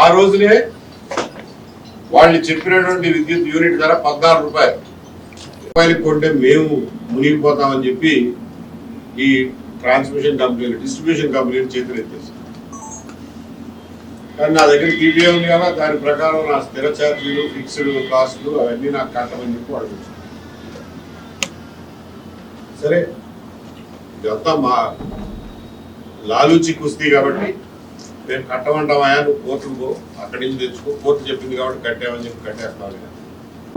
ఆ రోజునే వాళ్ళు చెప్పినటువంటి విద్యుత్ యూనిట్ ధర 14 రూపాయలు కొంటే మేము మునిగిపోతామని చెప్పి ఈ ట్రాన్స్మిషన్ కంపెనీలు, డిస్ట్రిబ్యూషన్ కంపెనీలు చేతులు ఎత్తేసి. కానీ నా దగ్గర పీపీఏ ఉంది కదా, దాని ప్రకారం నా స్థిర ఛార్జీలు, ఫిక్స్డ్ కాస్ట్లు అవన్నీ నాకు కట్టమని చెప్పి వాళ్ళు. సరే, ఇదంతా మా లాలూచి కుస్తీ కాబట్టి మేము కట్టమంటామయా, నువ్వు కోర్టుకు పో, అక్కడి నుంచి తెచ్చుకో, కోర్టు చెప్పింది కాబట్టి కట్టామని చెప్పి కట్టేస్తాం.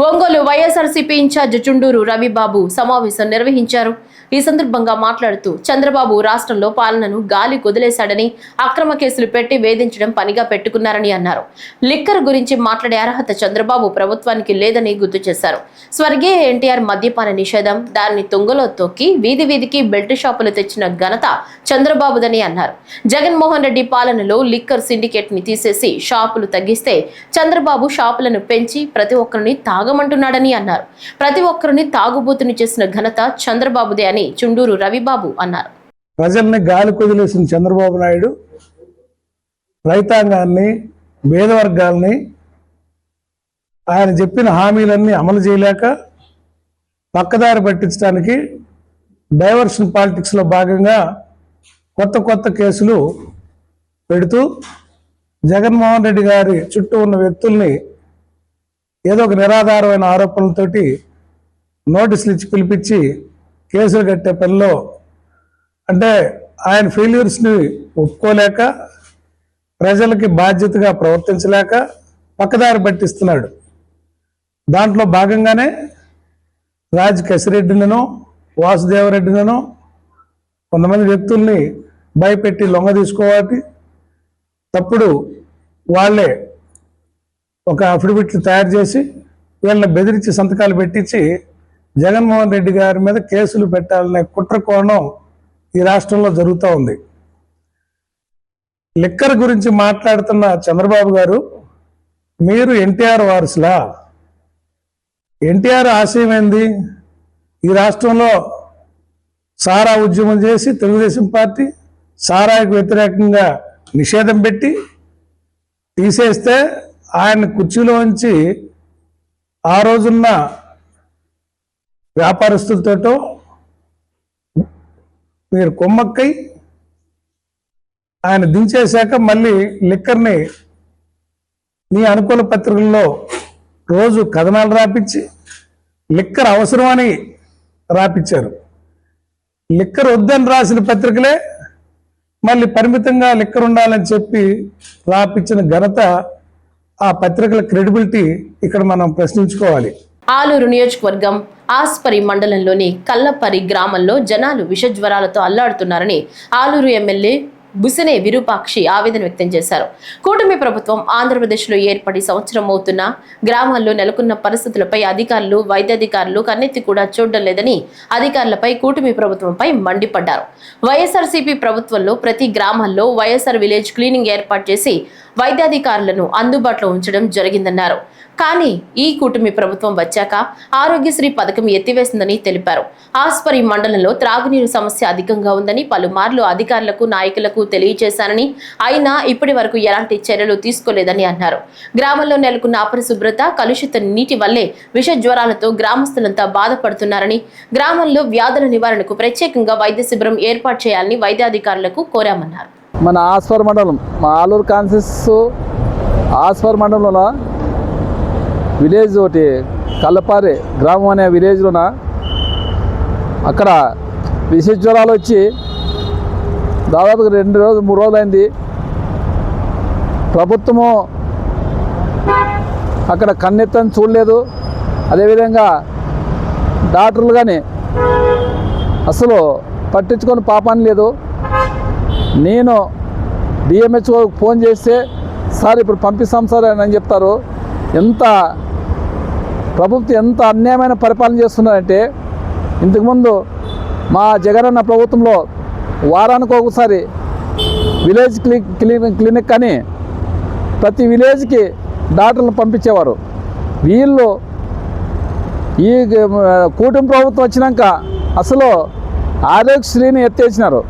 ఒంగోలు వైఎస్ఆర్సీపీ ఇన్ఛార్జ్ చుండూరు రవిబాబు సమావేశం నిర్వహించారు. ఈ సందర్భంగా మాట్లాడుతూ చంద్రబాబు రాష్ట్రంలో పాలనను గాలి కొదిలేశాడని, అక్రమ కేసులు పెట్టి వేధించడం పనిగా పెట్టుకున్నారని అన్నారు. లిక్కర్ గురించి మాట్లాడే అర్హత చంద్రబాబు ప్రభుత్వానికి లేదని గుర్తు చేశారు. స్వర్గీయ ఎన్టీఆర్ మద్యపాన నిషేధం, దాన్ని తుంగలో తొక్కి వీధి వీధికి బెల్ట్ షాపులు తెచ్చిన ఘనత చంద్రబాబుదని అన్నారు. జగన్మోహన్ రెడ్డి పాలనలో లిక్కర్ సిండికేట్ ని తీసేసి షాపులు తగ్గిస్తే చంద్రబాబు షాపులను పెంచి ప్రతి ఒక్కరిని తాగమంటున్నాడని అన్నారు. ప్రతి ఒక్కరిని తాగుబోతుని చేసిన ఘనత చంద్రబాబుదే అని చుండూరు రవిబాబు అన్నారు. ప్రజల్ని గాలి కొదిలేసిన చంద్రబాబు నాయుడు రైతాంగాన్ని, పేదవర్గాల్ని, ఆయన చెప్పిన హామీలన్నీ అమలు చేయలేక పక్కదారి పట్టించడానికి డైవర్షన్ పాలిటిక్స్ లో భాగంగా కొత్త కేసులు పెడుతూ జగన్మోహన్ రెడ్డి గారి చుట్టూ ఉన్న వ్యక్తుల్ని ఏదో ఒక నిరాధారమైన ఆరోపణలతోటి నోటీసులు ఇచ్చి పిలిపించి కేసులు కట్టే పనిలో, అంటే ఆయన ఫెయిల్యూర్స్ని ఒప్పుకోలేక ప్రజలకి బాధ్యతగా ప్రవర్తించలేక పక్కదారి పట్టిస్తున్నాడు. దాంట్లో భాగంగానే రాజ్ కసిరెడ్డినో వాసుదేవరెడ్డినో కొంతమంది వ్యక్తుల్ని భయపెట్టి లొంగ తీసుకోవాలి, తప్పుడు వాళ్ళే ఒక అఫిడవిట్లు తయారు చేసి వీళ్ళని బెదిరించి సంతకాలు పెట్టించి జగన్మోహన్ రెడ్డి గారి మీద కేసులు పెట్టాలనే కుట్ర కోణం ఈ రాష్ట్రంలో జరుగుతూ ఉంది. లిక్కర్ గురించి మాట్లాడుతున్న చంద్రబాబు గారు, మీరు ఎన్టీఆర్ వారసులా? ఎన్టీఆర్ ఆశయం ఏంది? ఈ రాష్ట్రంలో సారా ఉద్యమం చేసి తెలుగుదేశం పార్టీ సారాకు వ్యతిరేకంగా నిషేధం పెట్టి తీసేస్తే ఆయన కుర్చీలోంచి ఆ రోజున్న వ్యాపారస్తులతోటో మీరు కొమ్మక్కై ఆయన దించేశాక మళ్ళీ లిక్కర్ని మీ అనుకూల పత్రికల్లో రోజు కథనాలు రాపించి లిక్కర్ అవసరమని రాపించారు. లిక్కర్ వద్దని రాసిన పత్రికలే మళ్ళీ పరిమితంగా లిక్కర్ ఉండాలని చెప్పి రాపించిన ఘనత ఆ పత్రికల క్రెడిబిలిటీ ఇక్కడ మనం ప్రశ్నించుకోవాలి. ఆలూరు నియోజకవర్గం ఆస్పరి మండలంలోని కల్లపరి గ్రామంలో జనాలు విషజ్వరాలతో అల్లాడుతున్నారని ఆలూరు ఎమ్మెల్యే బుసినే విరూపాక్షి ఆవేదన వ్యక్తం చేశారు. కూటమి ప్రభుత్వం ఆంధ్రప్రదేశ్లో ఏర్పడి సంవత్సరం అవుతున్నా గ్రామాల్లో నెలకొన్న పరిస్థితులపై అధికారులు వైద్యాధికారులు కన్నెత్తి కూడా చూడడం లేదని అధికారులపై కూటమి ప్రభుత్వంపై మండిపడ్డారు. వైఎస్ఆర్సీపీ ప్రభుత్వంలో ప్రతి గ్రామాల్లో వైఎస్ఆర్ విలేజ్ క్లీనింగ్ ఏర్పాటు చేసి వైద్యాధికారులను అందుబాటులో ఉంచడం జరిగిందన్నారు. కానీ ఈ కూటమి ప్రభుత్వం వచ్చాక ఆరోగ్యశ్రీ పథకం ఎత్తివేసిందని తెలిపారు. ఆస్పరి మండలంలో త్రాగునీరు సమస్య అధికంగా ఉందని పలుమార్లు అధికారులకు నాయకులకు తెలియజేశానని, అయినా ఇప్పటి వరకు ఎలాంటి చర్యలు తీసుకోలేదని అన్నారు. గ్రామంలో నెలకొన్న అపరిశుభ్రత, కలుషిత నీటి వల్లే విష జ్వరాలతో గ్రామస్తులంతా బాధపడుతున్నారని, గ్రామంలో వ్యాధుల నివారణకు ప్రత్యేకంగా వైద్య శిబిరం ఏర్పాటు చేయాలని వైద్యాధికారులకు కోరామన్నారు. మన ఆస్పర్ మండలం, మా ఆలూరు కాన్సెస్ ఆస్పర్ మండలంలో విలేజ్ ఒకటి కల్లపారి గ్రామం అనే విలేజ్లోన అక్కడ విష జ్వరాలు వచ్చి దాదాపుగా 2 రోజులు 3 రోజులు అయింది. ప్రభుత్వము అక్కడ కన్నెత్తని చూడలేదు. అదేవిధంగా డాక్టర్లు కానీ అసలు పట్టించుకొని పాపాన్ని లేదు. నేను డిఎంహెచ్ఓ ఫోన్ చేస్తే సార్ ఇప్పుడు పంపిస్తాం సార్ అని చెప్తారు. ఎంత ప్రభుత్వం ఎంత అన్యాయమైన పరిపాలన చేస్తున్నారంటే, ఇంతకుముందు మా జగనన్న ప్రభుత్వంలో వారానికి ఒకసారి విలేజ్ క్లినిక్ కానీ ప్రతి విలేజ్కి డాక్టర్లను పంపించేవారు. వీళ్ళు ఈ కూటమి ప్రభుత్వం వచ్చినాక అసలు ఆరోగ్యశ్రీని ఎత్తేసినారు.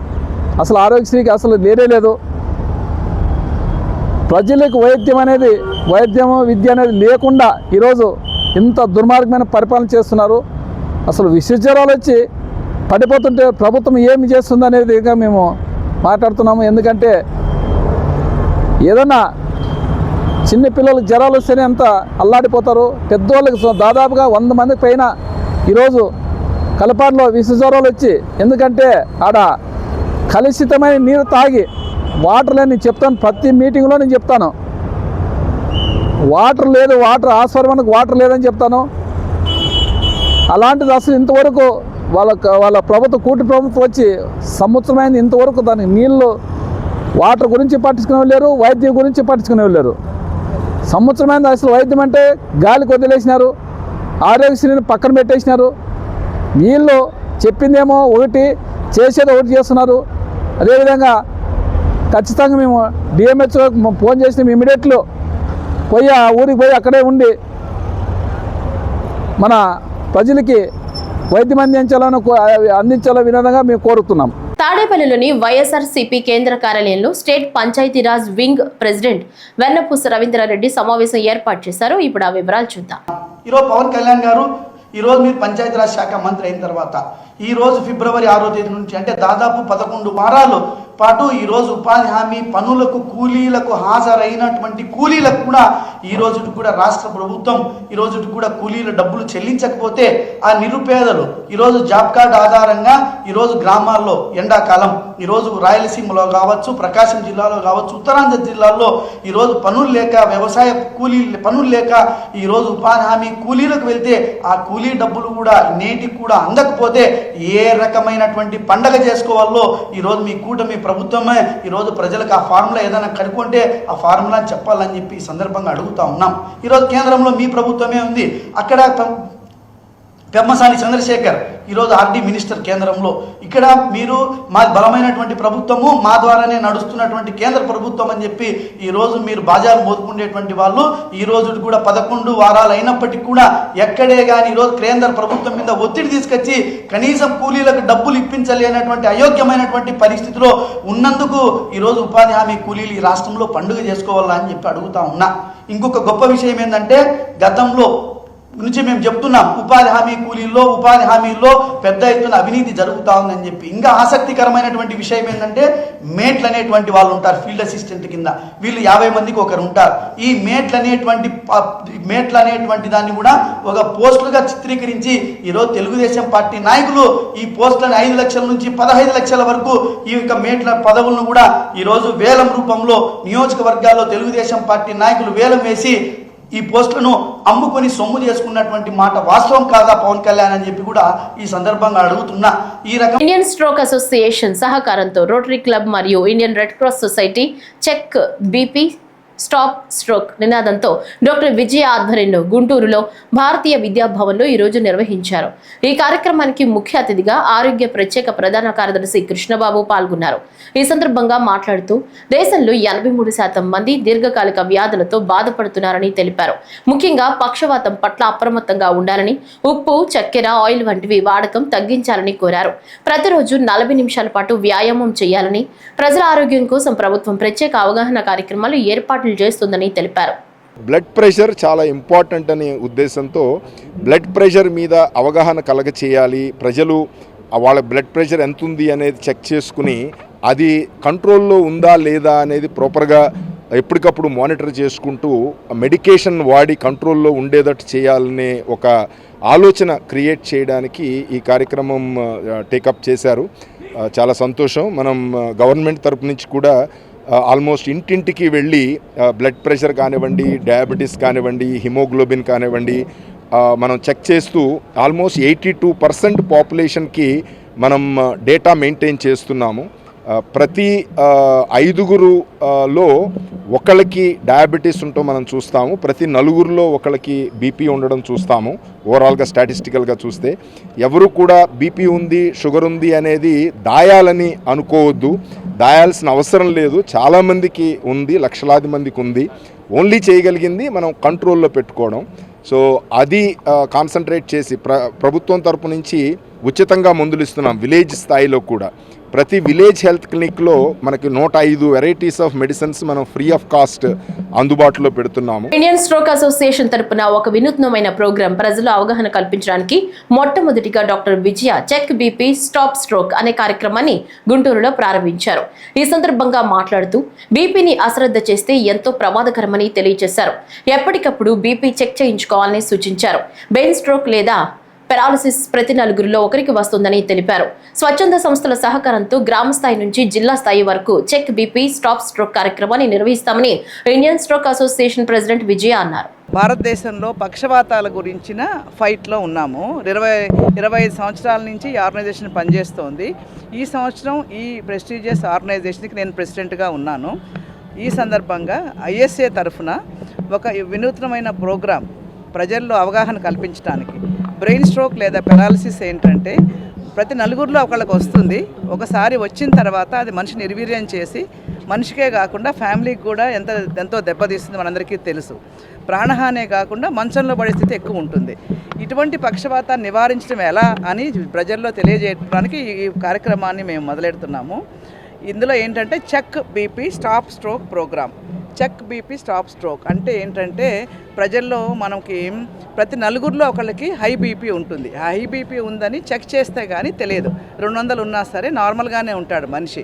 అసలు ఆరోగ్యశ్రీకి అసలు లేదు. ప్రజలకు వైద్యము విద్య అనేది లేకుండా ఈరోజు ఇంత దుర్మార్గమైన పరిపాలన చేస్తున్నారు. అసలు విషజ్వరాలు వచ్చి పడిపోతుంటే ప్రభుత్వం ఏమి చేస్తుంది అనేది ఇంకా మేము మాట్లాడుతున్నాము. ఎందుకంటే ఏదన్నా చిన్న పిల్లలకు జ్వరాలు వస్తేనే అంత అల్లాడిపోతారు. పెద్దవాళ్ళకి దాదాపుగా 100 మందికి పైన ఈరోజు కలపాడులో విషజ్వరాలు వచ్చి, ఎందుకంటే ఆడ కలుషితమైన నీరు తాగి వాటర్ లేని చెప్తాను, ప్రతి మీటింగ్లో నేను చెప్తాను. వాటర్ లేదు, ఆస్పర్మనకు వాటర్ లేదని చెప్తాను. అలాంటిది అసలు ఇంతవరకు వాళ్ళ ప్రభుత్వం కూటమి ప్రభుత్వం వచ్చి సంవత్సరమైంది, ఇంతవరకు దానికి నీళ్ళు వాటర్ గురించి పట్టించుకునే లేరు, వైద్యం గురించి పట్టించుకునే లేరు. సంవత్సరమైంది అసలు వైద్యం అంటే గాలికి వదిలేసినారు, ఆరోగ్యశ్రీని పక్కన పెట్టేసినారు. వీళ్ళు చెప్పిందేమో ఒకటి, చేసేది ఒకటి చేస్తున్నారు. అదేవిధంగా ఖచ్చితంగా మేము డిఎంహెచ్ఓ ఫోన్ చేసినాం, ఇమీడియట్లో పోయి ఆ ఊరికి పోయి అక్కడే ఉండి మన ప్రజలకి వైద్యం అందించాలనే విధంగా మేము కోరుతున్నాం. తాడేపల్లిలోని వైఎస్ఆర్సీపీ కేంద్ర కార్యాలయంలో స్టేట్ పంచాయతీరాజ్ వింగ్ ప్రెసిడెంట్ వెన్నపూస రవీంద్రారెడ్డి సమావేశం ఏర్పాటు చేశారు. ఇప్పుడు ఆ వివరాలు చూద్దాం. ఈరోజు పవన్ కళ్యాణ్ గారు ఈరోజు మీరు పంచాయతీరాజ్ శాఖ మంత్రి అయిన తర్వాత ఈరోజు ఫిబ్రవరి 6వ తేదీ నుంచి అంటే దాదాపు 11 వారాలు పాటు ఈరోజు ఉపాధి హామీ పనులకు కూలీలకు హాజరైనటువంటి కూలీలకు కూడా ఈ రోజు కూడా రాష్ట్ర ప్రభుత్వం ఈ రోజు కూడా కూలీల డబ్బులు చెల్లించకపోతే ఆ నిరుపేదలు ఈరోజు జాబ్ కార్డు ఆధారంగా ఈరోజు గ్రామాల్లో ఎండాకాలం ఈరోజు రాయలసీమలో కావచ్చు, ప్రకాశం జిల్లాలో కావచ్చు, ఉత్తరాంధ్ర జిల్లాల్లో ఈరోజు పనులు లేక, వ్యవసాయ పనులు లేక ఈరోజు ఉపాధి హామీ కూలీలకు వెళ్తే ఆ కూలీ డబ్బులు కూడా నేటికి కూడా అందకపోతే ఏ రకమైనటువంటి పండగ చేసుకోవాలో ఈరోజు మీ కూటమి ప్రభుత్వమే ఈరోజు ప్రజలకు ఆ ఫార్ములా ఏదైనా కనుక్కుంటే ఆ ఫార్ములా చెప్పాలని చెప్పి ఈ సందర్భంగా అడుగుతా ఉన్నాం. ఈరోజు కేంద్రంలో మీ ప్రభుత్వమే ఉంది. అక్కడ పెమ్మసాని చంద్రశేఖర్ ఈరోజు ఆర్డీ మినిస్టర్ కేంద్రంలో. ఇక్కడ మీరు మా బలమైనటువంటి ప్రభుత్వము, మా ద్వారానే నడుస్తున్నటువంటి కేంద్ర ప్రభుత్వం అని చెప్పి ఈరోజు మీరు బాజాలు మోదుకుండేటువంటి వాళ్ళు ఈ రోజు కూడా 11 వారాలు అయినప్పటికీ కూడా ఎక్కడే కానీ ఈరోజు కేంద్ర ప్రభుత్వం మీద ఒత్తిడి తీసుకొచ్చి కనీసం కూలీలకు డబ్బులు ఇప్పించలేనటువంటి అయోగ్యమైనటువంటి పరిస్థితిలో ఉన్నందుకు ఈరోజు ఉపాధి హామీ కూలీలు ఈ రాష్ట్రంలో పండుగ చేసుకోవాలని చెప్పి అడుగుతా ఉన్నా. ఇంకొక గొప్ప విషయం ఏంటంటే గతంలో నుంచి మేము చెప్తున్నాం ఉపాధి హామీ కూలీల్లో, ఉపాధి హామీల్లో పెద్ద ఎత్తున అవినీతి జరుగుతూ ఉందని చెప్పి. ఇంకా ఆసక్తికరమైనటువంటి విషయం ఏంటంటే మేట్లు అనేటువంటి వాళ్ళు ఉంటారు ఫీల్డ్ అసిస్టెంట్ కింద. వీళ్ళు 50 మందికి ఒకరు ఉంటారు. ఈ మేట్లు అనేటువంటి దాన్ని కూడా ఒక పోస్టులుగా చిత్రీకరించి ఈరోజు తెలుగుదేశం పార్టీ నాయకులు ఈ పోస్టులను 5 లక్షల నుంచి 15 లక్షల వరకు ఈ యొక్క మేట్ల పదవులను కూడా ఈరోజు వేలం రూపంలో నియోజకవర్గాల్లో తెలుగుదేశం పార్టీ నాయకులు వేలం వేసి ఈ పోస్టులను అమ్ముకొని సొమ్ము చేసుకున్నటువంటి మాట వాస్తవం కాదా పవన్ కళ్యాణ్ అని చెప్పి కూడా ఈ సందర్భంగా అడుగుతున్నా. ఈ రకం ఇండియన్ స్ట్రోక్ అసోసియేషన్ సహకారంతో రోటరీ క్లబ్ మరియు Indian Red Cross Society check BP stop stroke నినాదంతో డాక్టర్ విజయ ఆధ్వర్యంలో గుంటూరులో భారతీయ విద్యాభవన్లో ఈరోజు నిర్వహించారు. ఈ కార్యక్రమానికి ముఖ్య అతిథిగా ఆరోగ్య ప్రత్యేక ప్రధాన కార్యదర్శి కృష్ణబాబు పాల్గొన్నారు. ఈ సందర్భంగా మాట్లాడుతూ దేశంలో 83% మంది దీర్ఘకాలిక వ్యాధులతో బాధపడుతున్నారని తెలిపారు. ముఖ్యంగా పక్షవాతం పట్ల అప్రమత్తంగా ఉండాలని, ఉప్పు, చక్కెర, ఆయిల్ వంటివి వాడకం తగ్గించాలని కోరారు. ప్రతిరోజు 40 నిమిషాల పాటు వ్యాయామం చేయాలని, ప్రజల ఆరోగ్యం కోసం ప్రభుత్వం ప్రత్యేక అవగాహన కార్యక్రమాలు ఏర్పాటు చేస్తుందని తెలిపారు. బ్లడ్ ప్రెషర్ చాలా ఇంపార్టెంట్ అనే ఉద్దేశంతో బ్లడ్ ప్రెషర్ మీద అవగాహన కలగ చేయాలి. ప్రజలు వాళ్ళ బ్లడ్ ప్రెషర్ ఎంత ఉంది అనేది చెక్ చేసుకుని అది కంట్రోల్లో ఉందా లేదా అనేది ప్రాపర్గా ఎప్పటికప్పుడు మానిటర్ చేసుకుంటూ మెడికేషన్ వాడి కంట్రోల్లో ఉండేటట్టు చేయాలనే ఒక ఆలోచన క్రియేట్ చేయడానికి ఈ కార్యక్రమం టేకప్ చేశారు. చాలా సంతోషం. మనం గవర్నమెంట్ తరపు నుంచి కూడా ఆల్మోస్ట్ ఇంటింటికి వెళ్ళి బ్లడ్ ప్రెషర్ కానివ్వండి, డయాబెటీస్ కానివ్వండి, హిమోగ్లోబిన్ కానివ్వండి మనం చెక్ చేస్తూ ఆల్మోస్ట్ 82% పాపులేషన్కి మనం డేటా మెయింటైన్ చేస్తున్నాము. ప్రతి 5గురులో ఒకళ్ళకి డయాబెటీస్ ఉంటూ మనం చూస్తాము. ప్రతి 4గురిలో ఒకళ్ళకి బీపీ ఉండడం చూస్తాము. ఓవరాల్గా స్టాటిస్టికల్గా చూస్తే ఎవరు కూడా బీపీ ఉంది, షుగర్ ఉంది అనేది దాయాలని అనుకోవద్దు. దాయాల్సిన అవసరం లేదు. చాలామందికి ఉంది, లక్షలాది మందికి ఉంది. ఓన్లీ చేయగలిగింది మనం కంట్రోల్లో పెట్టుకోవడం. సో అది కాన్సన్ట్రేట్ చేసి ప్రభుత్వం తరపు నుంచి ఉచితంగా మందులు ఇస్తున్నాం. విలేజ్ స్థాయిలో కూడా ప్రతి విలేజ్ హెల్త్ క్లినిక్లో మనకి 105 వెరైటీస్ ఆఫ్ మెడిసిన్స్ మనం ఫ్రీ ఆఫ్ కాస్ట్ అందుబాటులో పెడుతున్నాము. ఇండియన్ స్ట్రోక్ అసోసియేషన్ తరపున ఒక వినూత్నమైన ప్రోగ్రాం ప్రజలు అవగాహన కల్పించడానికి మొట్టమొదటిగా డాక్టర్ విజయ చెక్ బీపీ స్టాప్ స్ట్రోక్ అనే కార్యక్రమాన్ని గుంటూరులో ప్రారంభించారు. ఈ సందర్భంగా మాట్లాడుతూ బీపీని అశ్రద్ధ చేస్తే ఎంతో ప్రమాదకరమని తెలియజేశారు. ఎప్పటికప్పుడు బీపీ చెక్ చేయించుకోవాలని సూచించారు. బ్రెయిన్ స్ట్రోక్ లేదా పెరాలసిస్ ప్రతి 4గురిలో ఒకరికి వస్తుందని తెలిపారు. స్వచ్ఛంద సంస్థల సహకారంతో గ్రామ స్థాయి నుంచి జిల్లా స్థాయి వరకు చెక్ బీపీ స్టాప్ స్ట్రోక్ కార్యక్రమాన్ని నిర్వహిస్తామని ఇండియన్ స్ట్రోక్ అసోసియేషన్ ప్రెసిడెంట్ విజయ అన్నారు. భారతదేశంలో పక్షవాతాల గురించిన ఫైట్లో ఉన్నాము. 25 సంవత్సరాల నుంచి ఈ ఆర్గనైజేషన్ పనిచేస్తోంది. ఈ సంవత్సరం ఈ ప్రెస్టీజియస్ ఆర్గనైజేషన్కి నేను ప్రెసిడెంట్గా ఉన్నాను. ఈ సందర్భంగా ఐఎస్ఏ తరఫున ఒక వినూత్నమైన ప్రోగ్రాం ప్రజల్లో అవగాహన కల్పించడానికి, బ్రెయిన్ స్ట్రోక్ లేదా పెరాలసిస్ ఏంటంటే ప్రతి 4గురిలో ఒకళ్ళకి వస్తుంది. ఒకసారి వచ్చిన తర్వాత అది మనిషి నిర్వీర్యం చేసి మనిషికే కాకుండా ఫ్యామిలీకి కూడా ఎంతో దెబ్బతీస్తుంది, మనందరికీ తెలుసు. ప్రాణహానే కాకుండా మంచంలో పడే స్థితి ఎక్కువ ఉంటుంది. ఇటువంటి పక్షవాతాన్ని నివారించడం ఎలా అని ప్రజల్లో తెలియజేయడానికి ఈ కార్యక్రమాన్ని మేము మొదలెడుతున్నాము. ఇందులో ఏంటంటే check BP stop stroke programme. Check BP stop stroke అంటే ఏంటంటే ప్రజల్లో మనకి ప్రతి 4గురిలో ఒకళ్ళకి హై బీపీ ఉంటుంది. ఆ హై బీపీ ఉందని చెక్ చేస్తే కానీ తెలియదు. 200 ఉన్నా సరే నార్మల్గానే ఉంటాడు మనిషి.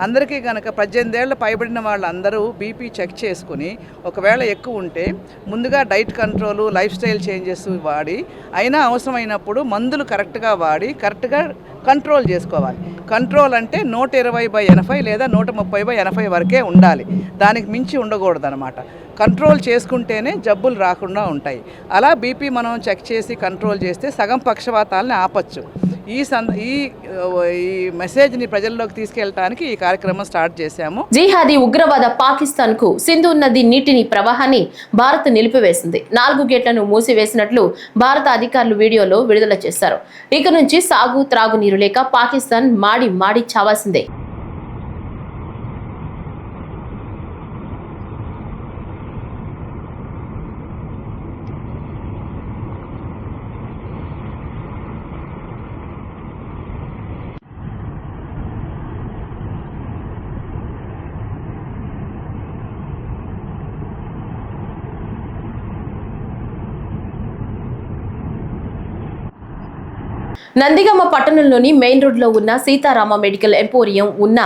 అందరికీ కనుక 18 ఏళ్ళ పైబడిన వాళ్ళందరూ బీపీ చెక్ చేసుకుని ఒకవేళ ఎక్కువ ఉంటే ముందుగా diet control life style changes వాడి అయినా అవసరమైనప్పుడు మందులు కరెక్ట్గా వాడి కరెక్ట్గా కంట్రోల్ చేసుకోవాలి. కంట్రోల్ అంటే 120/80 లేదా 130/80 వరకే ఉండాలి, దానికి మించి ఉండకూడదు అనమాట. కంట్రోల్ చేసుకుంటేనే జబ్బులు రాకుండా ఉంటాయి. అలా బీపీ మనం చెక్ చేసి కంట్రోల్ చేస్తే సగం పక్షవాతాలని ఆపచ్చు. ఈ మెసేజ్ని ప్రజల్లోకి తీసుకెళ్ళడానికి ఈ కార్యక్రమం స్టార్ట్ చేశాము. జిహాదీ ఉగ్రవాద పాకిస్తాన్ కు సింధు నది నీటిని ప్రవాహాన్ని భారత్ నిలిపివేసింది. 4 గేట్లను మూసివేసినట్లు భారత అధికారులు వీడియోలో విడుదల చేశారు. ఇక నుంచి సాగు త్రాగునీరు లేక పాకిస్తాన్ మాడి చావాల్సిందే. నందిగామ పట్టణంలోని మెయిన్ రోడ్ లో ఉన్న సీతారామ మెడికల్ ఎంపోరియం ఉన్న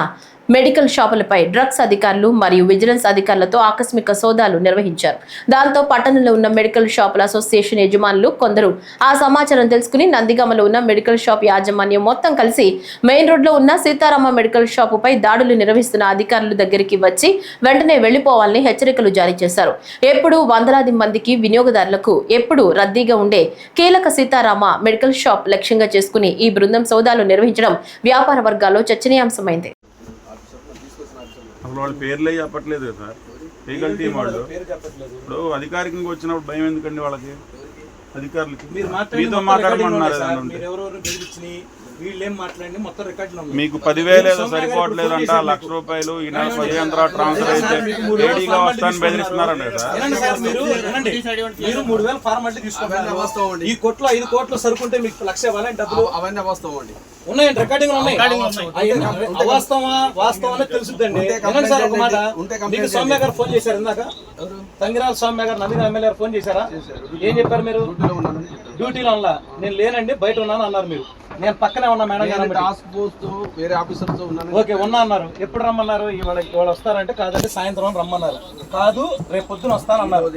మెడికల్ షాపులపై డ్రగ్స్ అధికారులు మరియు విజిలెన్స్ అధికారులతో ఆకస్మిక సోదాలు నిర్వహించారు. దాంతో పట్టణంలో ఉన్న మెడికల్ షాపుల అసోసియేషన్ యజమానులు కొందరు ఆ సమాచారం తెలుసుకుని నందిగామలో ఉన్న మెడికల్ షాప్ యాజమాన్యం మొత్తం కలిసి మెయిన్ రోడ్ లో ఉన్న సీతారామ మెడికల్ షాపుపై దాడులు నిర్వహిస్తున్న అధికారుల దగ్గరికి వచ్చి వెంటనే వెళ్లిపోవాలని హెచ్చరికలు జారీ చేశారు. ఎప్పుడు వందలాది మందికి వినియోగదారులకు ఎప్పుడు రద్దీగా ఉండే కీలక సీతారామ మెడికల్ షాప్ లక్ష్యంగా చేసుకుని ఈ బృందం సోదాలు నిర్వహించడం వ్యాపార వర్గాల్లో చర్చనీయాంశమైంది. అసలు వాళ్ళ పేర్లే చెప్పట్లేదు సార్, లీగల్ టీం వాళ్ళు. ఇప్పుడు అధికారికంగా వచ్చినప్పుడు భయం ఎందుకండి వాళ్ళకి? అధికారులకి మీతో మాట్లాడమన్నారు. మీకు 10,000 ఏదో సరిపోవట్లేదంట, ₹1,00,000 ఈ నెల 15 తర్వాత ట్రాన్స్ఫర్ అయితే ఏడీగా వస్తాను బెదిరిస్తున్నారండి సార్. మీరు 3,000 ఫార్మాలిటీ తీసుకుంటారు. ఈ కోట్లో 5 కోట్లు సరుకుంటే మీకు 1,00,000 ఇవ్వాలంటే డబ్బులు అవన్నీ అవాస్తవం అండి. ఉన్నాయండి, రికార్డింగ్ ఉన్నాయి. వాస్తవం తెలుసుద్దండి. సార్ ఒక మాట, మీకు సౌమ్య గారు ఫోన్ చేశారు ఇందాక, తంగిరాల సౌమ్య గారు నందిగా ఎమ్మెల్యే గారు ఫోన్ చేశారా? ఏం చెప్పారు మీరు? డ్యూటీలో ఉన్నా నేను లేనండి, బయట ఉన్నాను అన్నారు. మీరు నేను పక్కనే ఉన్నా మేడం గారు, వేరే ఆఫీసర్తో ఉన్నాను. ఓకే, ఉన్నా అన్నారు. ఎప్పుడు రమ్మన్నారు? ఇవాళ వస్తారంటే కాదండి సాయంత్రం రమ్మన్నారు. కాదు రేపు పొద్దున వస్తానన్నారు.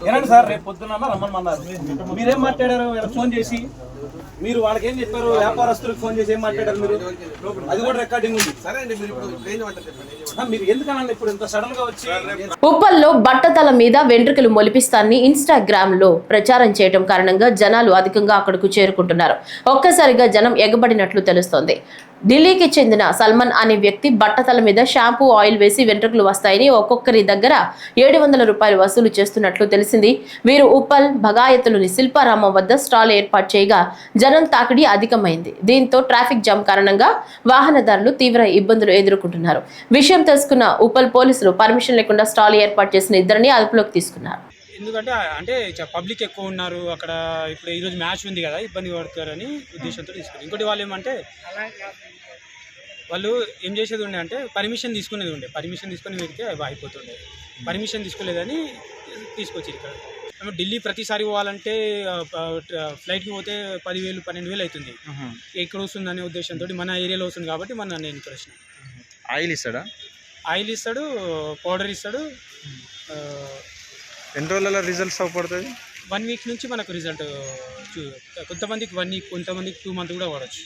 ఏనండి సార్, రేపు పొద్దున రమ్మన్నారు. మీరేం మాట్లాడారు ఫోన్ చేసి? మీరు వాళ్ళకి ఏం చెప్పారు? వ్యాపారస్తులకు ఫోన్ చేసి ఏం మాట్లాడారు మీరు? అది కూడా రికార్డింగ్ ఉంది. సరే అండి, మీరు ఎందుకనండి ఇప్పుడు ఇంత సడన్ గా వచ్చి? ఉప్పల్లో బట్టతల మీద వెంట్రుకలు మొలిపిస్తాన్ని ఇన్స్టాగ్రామ్ లో ప్రచారం చేయడం కారణంగా జనాలు అధికంగా అక్కడకు చేరుకుంటున్నారు. ఒక్కసారిగా జనం ఎగబడినట్లు తెలుస్తోంది. ఢిల్లీకి చెందిన సల్మాన్ అనే వ్యక్తి బట్టతల మీద షాంపూ ఆయిల్ వేసి వెంట్రుకలు వస్తాయని ఒక్కొక్కరి దగ్గర ₹700 వసూలు చేస్తున్నట్లు తెలిసింది. వీరు ఉప్పల్ భగాయతులోని శిల్పారామం వద్ద స్టాల్ ఏర్పాటు చేయగా జనం తాకిడి అధికమైంది. దీంతో ట్రాఫిక్ జామ్ కారణంగా వాహనదారులు తీవ్ర ఇబ్బందులు ఎదుర్కొంటున్నారు. విషయం తెలుసుకున్న ఉప్పల్ పోలీసులు పర్మిషన్ లేకుండా స్టాల్ ఏర్పాటు చేసిన ఇద్దరిని అదుపులోకి తీసుకున్నారు. అంటే పబ్లిక్ ఎక్కువ ఉన్నారు అక్కడ. ఇప్పుడు ఈరోజు మ్యాచ్ ఉంది కదా, ఇబ్బంది పడతారని ఉద్దేశంతో తీసుకున్నారు. ఇంకోటి వాళ్ళు ఏమంటే వాళ్ళు ఏం చేసేది ఉండే అంటే పర్మిషన్ తీసుకునేది ఉండే. పర్మిషన్ తీసుకుని వెళ్తే అయిపోతుండే. పర్మిషన్ తీసుకోలేదని తీసుకొచ్చి ఇక్కడ ఢిల్లీ ప్రతిసారి పోవాలంటే ఫ్లైట్కి పోతే 10,000 12,000 అవుతుంది. ఎక్కడ వస్తుందనే ఉద్దేశంతో మన ఏరియాలో వస్తుంది కాబట్టి నేను ఇక్కడ వచ్చిన. ఆయిల్ ఇస్తాడా? ఆయిల్ ఇస్తాడు, పౌడర్ ఇస్తాడు. ఎన్ని రోజుల రిజల్ట్స్ అవపడుతుంది? 1 వీక్ నుంచి మనకు రిజల్ట్. కొంతమందికి 1 వీక్, కొంతమందికి 2 మంత్ కూడా వాడచ్చు.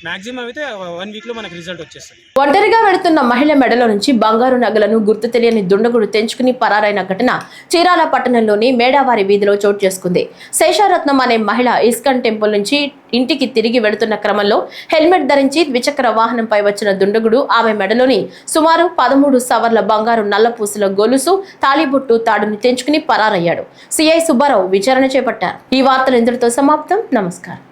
మాక్సిమం అయితే 1 వీక్ లో మనకు రిజల్ట్ వచ్చేస్తుంది. ఒంటరిగా వెళుతున్న మహిళ మెడలో నుంచి బంగారు నగలను గుర్తు తెలియని దుండగుడు తెంచుకుని పరారైన ఘటన చీరాల పట్టణంలోని మేడావారి వీధిలో చోటు చేసుకుంది. శేషారత్నం అనే మహిళ ఇస్కాన్ టెంపుల్ నుంచి ఇంటికి తిరిగి వెళుతున్న క్రమంలో హెల్మెట్ ధరించి ద్విచక్ర వాహనంపై వచ్చిన దుండగుడు ఆమె మెడలోని సుమారు 13 సవర్ల బంగారు నల్లపూసల గొలుసు, తాళిబొట్టు, తాడుని తెంచుకుని పరారయ్యాడు. సిఐ సుబ్బారావు విచారణ చేపట్టారు. ఈ వార్తలు ఇంతటితో సమాప్తం. నమస్కారం.